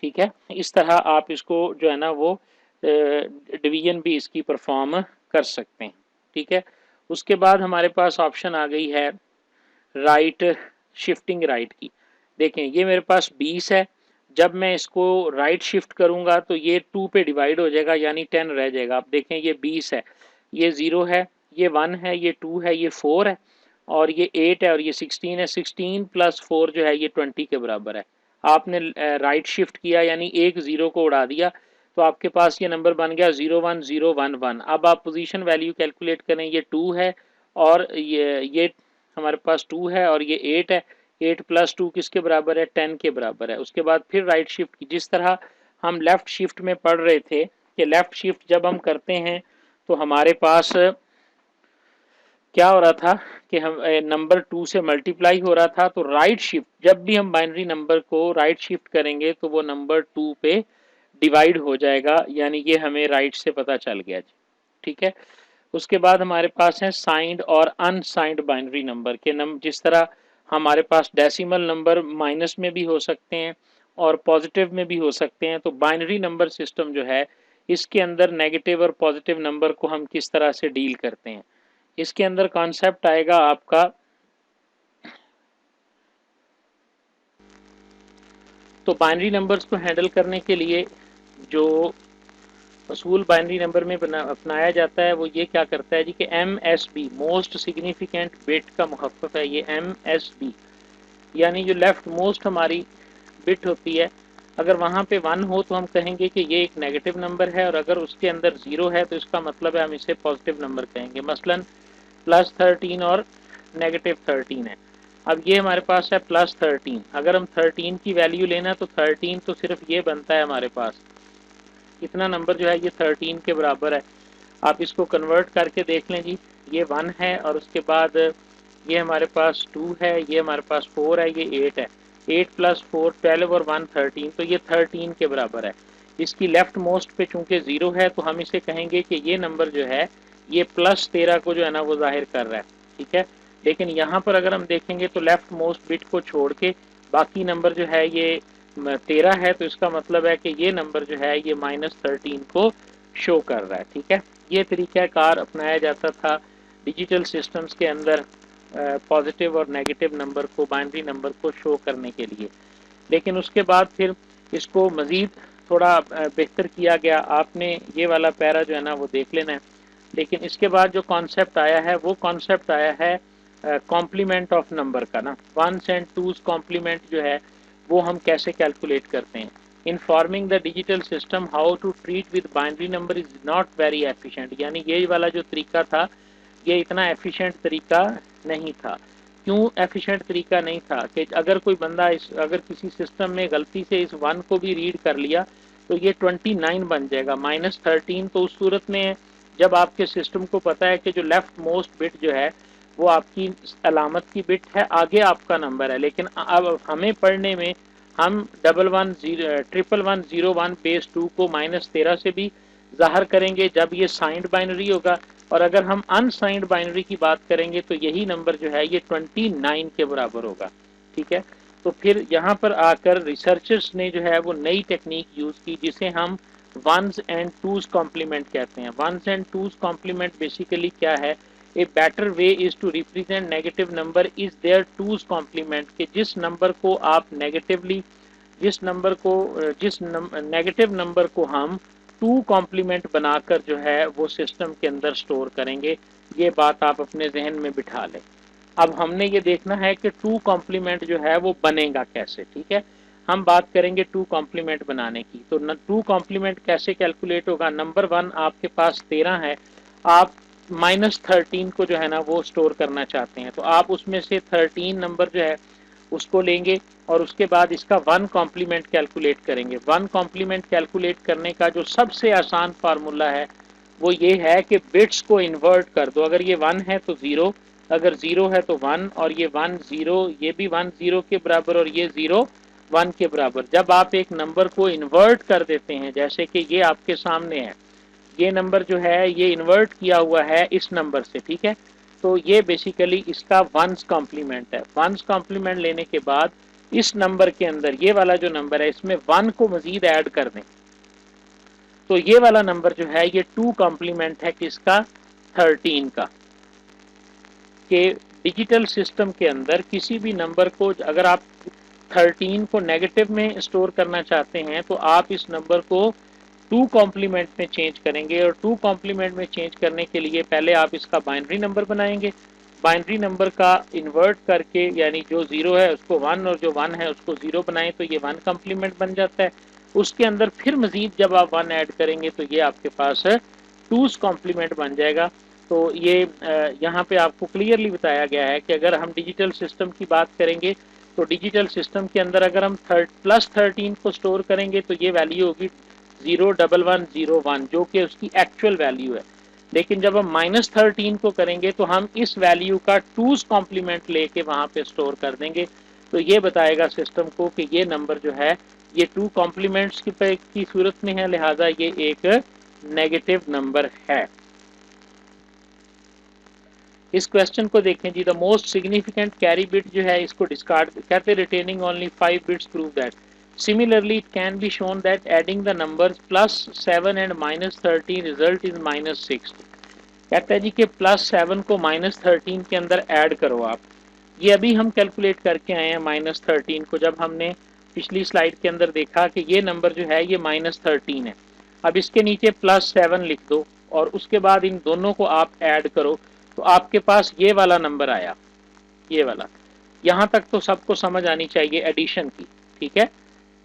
ठीक है, इस तरह आप इसको जो है ना वो डिवीजन भी इसकी परफॉर्म कर सकते हैं। ठीक है, उसके बाद हमारे पास ऑप्शन आ गई है राइट, शिफ्टिंग राइट की। देखें, ये मेरे पास 20 है, जब मैं इसको राइट शिफ्ट करूंगा तो ये 2 पे डिवाइड हो जाएगा, यानी 10 रह जाएगा। आप देखें, ये 20 है, ये 0 है, ये 1 है, ये 2 है, ये 4 है, और ये 8 है, और ये 16 है। 16 + 4 जो है ये 20 के बराबर है। आपने राइट शिफ्ट किया, यानी एक 0 को उड़ा दिया, तो आपके पास ये नंबर बन गया 01011। अब आप पोजीशन वैल्यू कैलकुलेट करें, ये 2 है और ये हमारे पास 2 है और ये 8 है, 8 प्लस 2 किसके बराबर है, 10 के बराबर है। उसके बाद फिर राइट शिफ्ट की, जिस तरह हम लेफ्ट शिफ्ट में पढ़ रहे थे कि लेफ्ट शिफ्ट जब हम करते हैं तो हमारे पास क्या हो रहा था कि हम नंबर 2 से मल्टीप्लाई हो रहा था, तो राइट शिफ्ट जब भी हम बाइनरी नंबर को राइट शिफ्ट करेंगे तो वो नंबर 2 पे डिवाइड हो जाएगा, यानी ये हमें राइट से पता चल गया जी। ठीक है। उसके बाद हमारे पास है साइंड और अनसाइंड बाइनरी नंबर के जिस तरह हमारे पास डेसिमल नंबर माइनस में भी हो सकते हैं और पॉजिटिव में भी हो सकते हैं, तो बाइनरी नंबर सिस्टम जो है इसके अंदर नेगेटिव और पॉजिटिव नंबर को हम किस तरह से डील करते हैं, इसके अंदर कॉन्सेप्ट आएगा आपका। तो बाइनरी नंबर्स को हैंडल करने के लिए जो असूल बाइनरी नंबर में अपनाया जाता है वो ये क्या करता है जी कि MSB मोस्ट सिग्निफिकेंट बिट का मुखफ़्फ़ है ये MSB, यानी जो लेफ्ट मोस्ट हमारी बिट होती है, अगर वहाँ पे 1 हो तो हम कहेंगे कि ये एक नेगेटिव नंबर है, और अगर उसके अंदर 0 है तो इसका मतलब है हम इसे पॉजिटिव नंबर कहेंगे। मसलन +13 और -13 है। अब ये हमारे पास है +13, अगर हम 13 की वैल्यू लेना तो 13 तो सिर्फ ये बनता है हमारे पास, इतना नंबर जो है ये 13 के बराबर है। आप इसको कन्वर्ट करके देख लें जी, ये 1 है और उसके बाद ये हमारे पास 2 है, ये हमारे पास 4 है, ये 8 है। 8 + 4 12 और 1 13, तो ये 13 के बराबर है। इसकी लेफ्ट मोस्ट पे चूंकि 0 है तो हम इसे कहेंगे कि ये नंबर जो है ये +13 को जो है ना वो जाहिर कर रहा है। ठीक है। लेकिन यहाँ पर अगर हम देखेंगे तो लेफ्ट मोस्ट बिट को छोड़ के बाकी नंबर जो है ये 13 है, तो इसका मतलब है कि ये नंबर जो है ये -13 को शो कर रहा है। ठीक है। ये तरीक़ाकार अपनाया जाता था डिजिटल सिस्टम्स के अंदर पॉजिटिव और नेगेटिव नंबर को, बाइनरी नंबर को शो करने के लिए। लेकिन उसके बाद फिर इसको मज़ीद थोड़ा बेहतर किया गया। आपने ये वाला पैरा जो है ना वो देख लेना है। लेकिन इसके बाद जो कॉन्सेप्ट आया है वो कॉन्सेप्ट आया है कॉम्प्लीमेंट ऑफ नंबर का ना, 1s and 2s कॉम्प्लीमेंट जो है वो हम कैसे कैलकुलेट करते हैं। Informing the digital system how to treat with binary number is not very efficient, यानी ये वाला जो तरीका था ये इतना एफिशिएंट तरीका नहीं था। क्यों एफिशिएंट तरीका नहीं था कि अगर कोई बंदा अगर किसी सिस्टम में गलती से इस 1 को भी रीड कर लिया तो ये 29 बन जाएगा, -13। तो उस सूरत में जब आपके सिस्टम को पता है कि जो लेफ्ट मोस्ट बिट जो है वो आपकी अलामत की बिट है, आगे आपका नंबर है, लेकिन अब हमें पढ़ने में हम 1110 बेस 2 को -13 से भी ज़ाहिर करेंगे जब ये साइंड बाइनरी होगा, और अगर हम अनसाइंड बाइनरी की बात करेंगे तो यही नंबर जो है ये 29 के बराबर होगा। ठीक है। तो फिर यहाँ पर आकर रिसर्चर्स ने जो है वो नई टेक्निक यूज़ की जिसे हम 1s and 2s कॉम्प्लीमेंट कहते हैं। 1s and 2s complement basically क्या है, a better way is to represent negative number is their 2s complement, कि जिस नंबर को आप नेगेटिवली जिस नेगेटिव नंबर को हम 2 कॉम्प्लीमेंट बनाकर जो है वो सिस्टम के अंदर स्टोर करेंगे। ये बात आप अपने जहन में बिठा लें। अब हमने ये देखना है कि 2 कॉम्प्लीमेंट जो है वो बनेगा कैसे। ठीक है। हम बात करेंगे 2 कॉम्प्लीमेंट बनाने की। तो 2 कॉम्प्लीमेंट कैसे कैलकुलेट होगा। नंबर 1 आपके पास 13 है, आप -13 को जो है ना वो स्टोर करना चाहते हैं, तो आप उसमें से 13 नंबर जो है उसको लेंगे और उसके बाद इसका 1 कॉम्प्लीमेंट कैलकुलेट करेंगे। 1 कॉम्प्लीमेंट कैलकुलेट करने का जो सबसे आसान फार्मूला है वो ये है कि बिट्स को इन्वर्ट कर दो। अगर ये 1 है तो 0, अगर 0 है तो 1, और ये 1 0, ये भी 1 0 के बराबर और ये 0 1 के बराबर। जब आप एक नंबर को इन्वर्ट कर देते हैं, जैसे कि ये आपके सामने है, ये नंबर जो है ये इन्वर्ट किया हुआ है इस नंबर से। ठीक है। तो ये बेसिकली इसका 1s कॉम्प्लीमेंट है। 1s कॉम्प्लीमेंट लेने के बाद इस नंबर के अंदर ये वाला जो नंबर है इसमें 1 को मजीद ऐड कर दें, तो ये वाला नंबर जो है ये 2 कॉम्प्लीमेंट है किसका, 13 का। के डिजिटल सिस्टम के अंदर किसी भी नंबर को अगर आप 13 को नेगेटिव में स्टोर करना चाहते हैं तो आप इस नंबर को 2 कॉम्प्लीमेंट में चेंज करेंगे, और 2 कॉम्प्लीमेंट में चेंज करने के लिए पहले आप इसका बाइनरी नंबर बनाएंगे। बाइनरी नंबर का इन्वर्ट करके, यानी जो 0 है उसको 1 और जो 1 है उसको 0 बनाएं तो ये 1 कॉम्प्लीमेंट बन जाता है। उसके अंदर फिर मजीद जब आप 1 ऐड करेंगे तो ये आपके पास 2s कॉम्प्लीमेंट बन जाएगा। तो ये यहाँ पे आपको क्लियरली बताया गया है कि अगर हम डिजिटल सिस्टम की बात करेंगे तो डिजिटल सिस्टम के अंदर अगर हम +13 को स्टोर करेंगे तो ये वैल्यू होगी 01101 जो कि उसकी एक्चुअल वैल्यू है। लेकिन जब हम -13 को करेंगे तो हम इस वैल्यू का 2's कॉम्प्लीमेंट लेके वहां पे स्टोर कर देंगे। तो ये बताएगा सिस्टम को कि ये नंबर जो है ये 2 कॉम्प्लीमेंट्स की सूरत में है, लिहाजा ये एक नेगेटिव नंबर है। इस क्वेश्चन को देखें जी। The most significant carry bit जो है इसको डिस्कार्ड कहते, retaining only 5 bits prove that. Similarly, it can be shown that adding the numbers +7 and -13 result is -6। कहता है जी कि +7 को -13 के अंदर ऐड करो आप। ये अभी हम कैलकुलेट करके आए हैं -13 को, जब हमने पिछली स्लाइड के अंदर देखा कि ये नंबर जो है ये -13 है। अब इसके नीचे +7 लिख दो और उसके बाद इन दोनों को आप ऐड करो तो आपके पास ये वाला नंबर आया, ये वाला। यहाँ तक तो सबको समझ आनी चाहिए एडिशन की, ठीक है।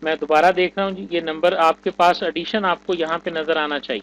मैं दोबारा देख रहा हूँ जी, ये नंबर आपके पास एडिशन आपको यहाँ पे नजर आना चाहिए।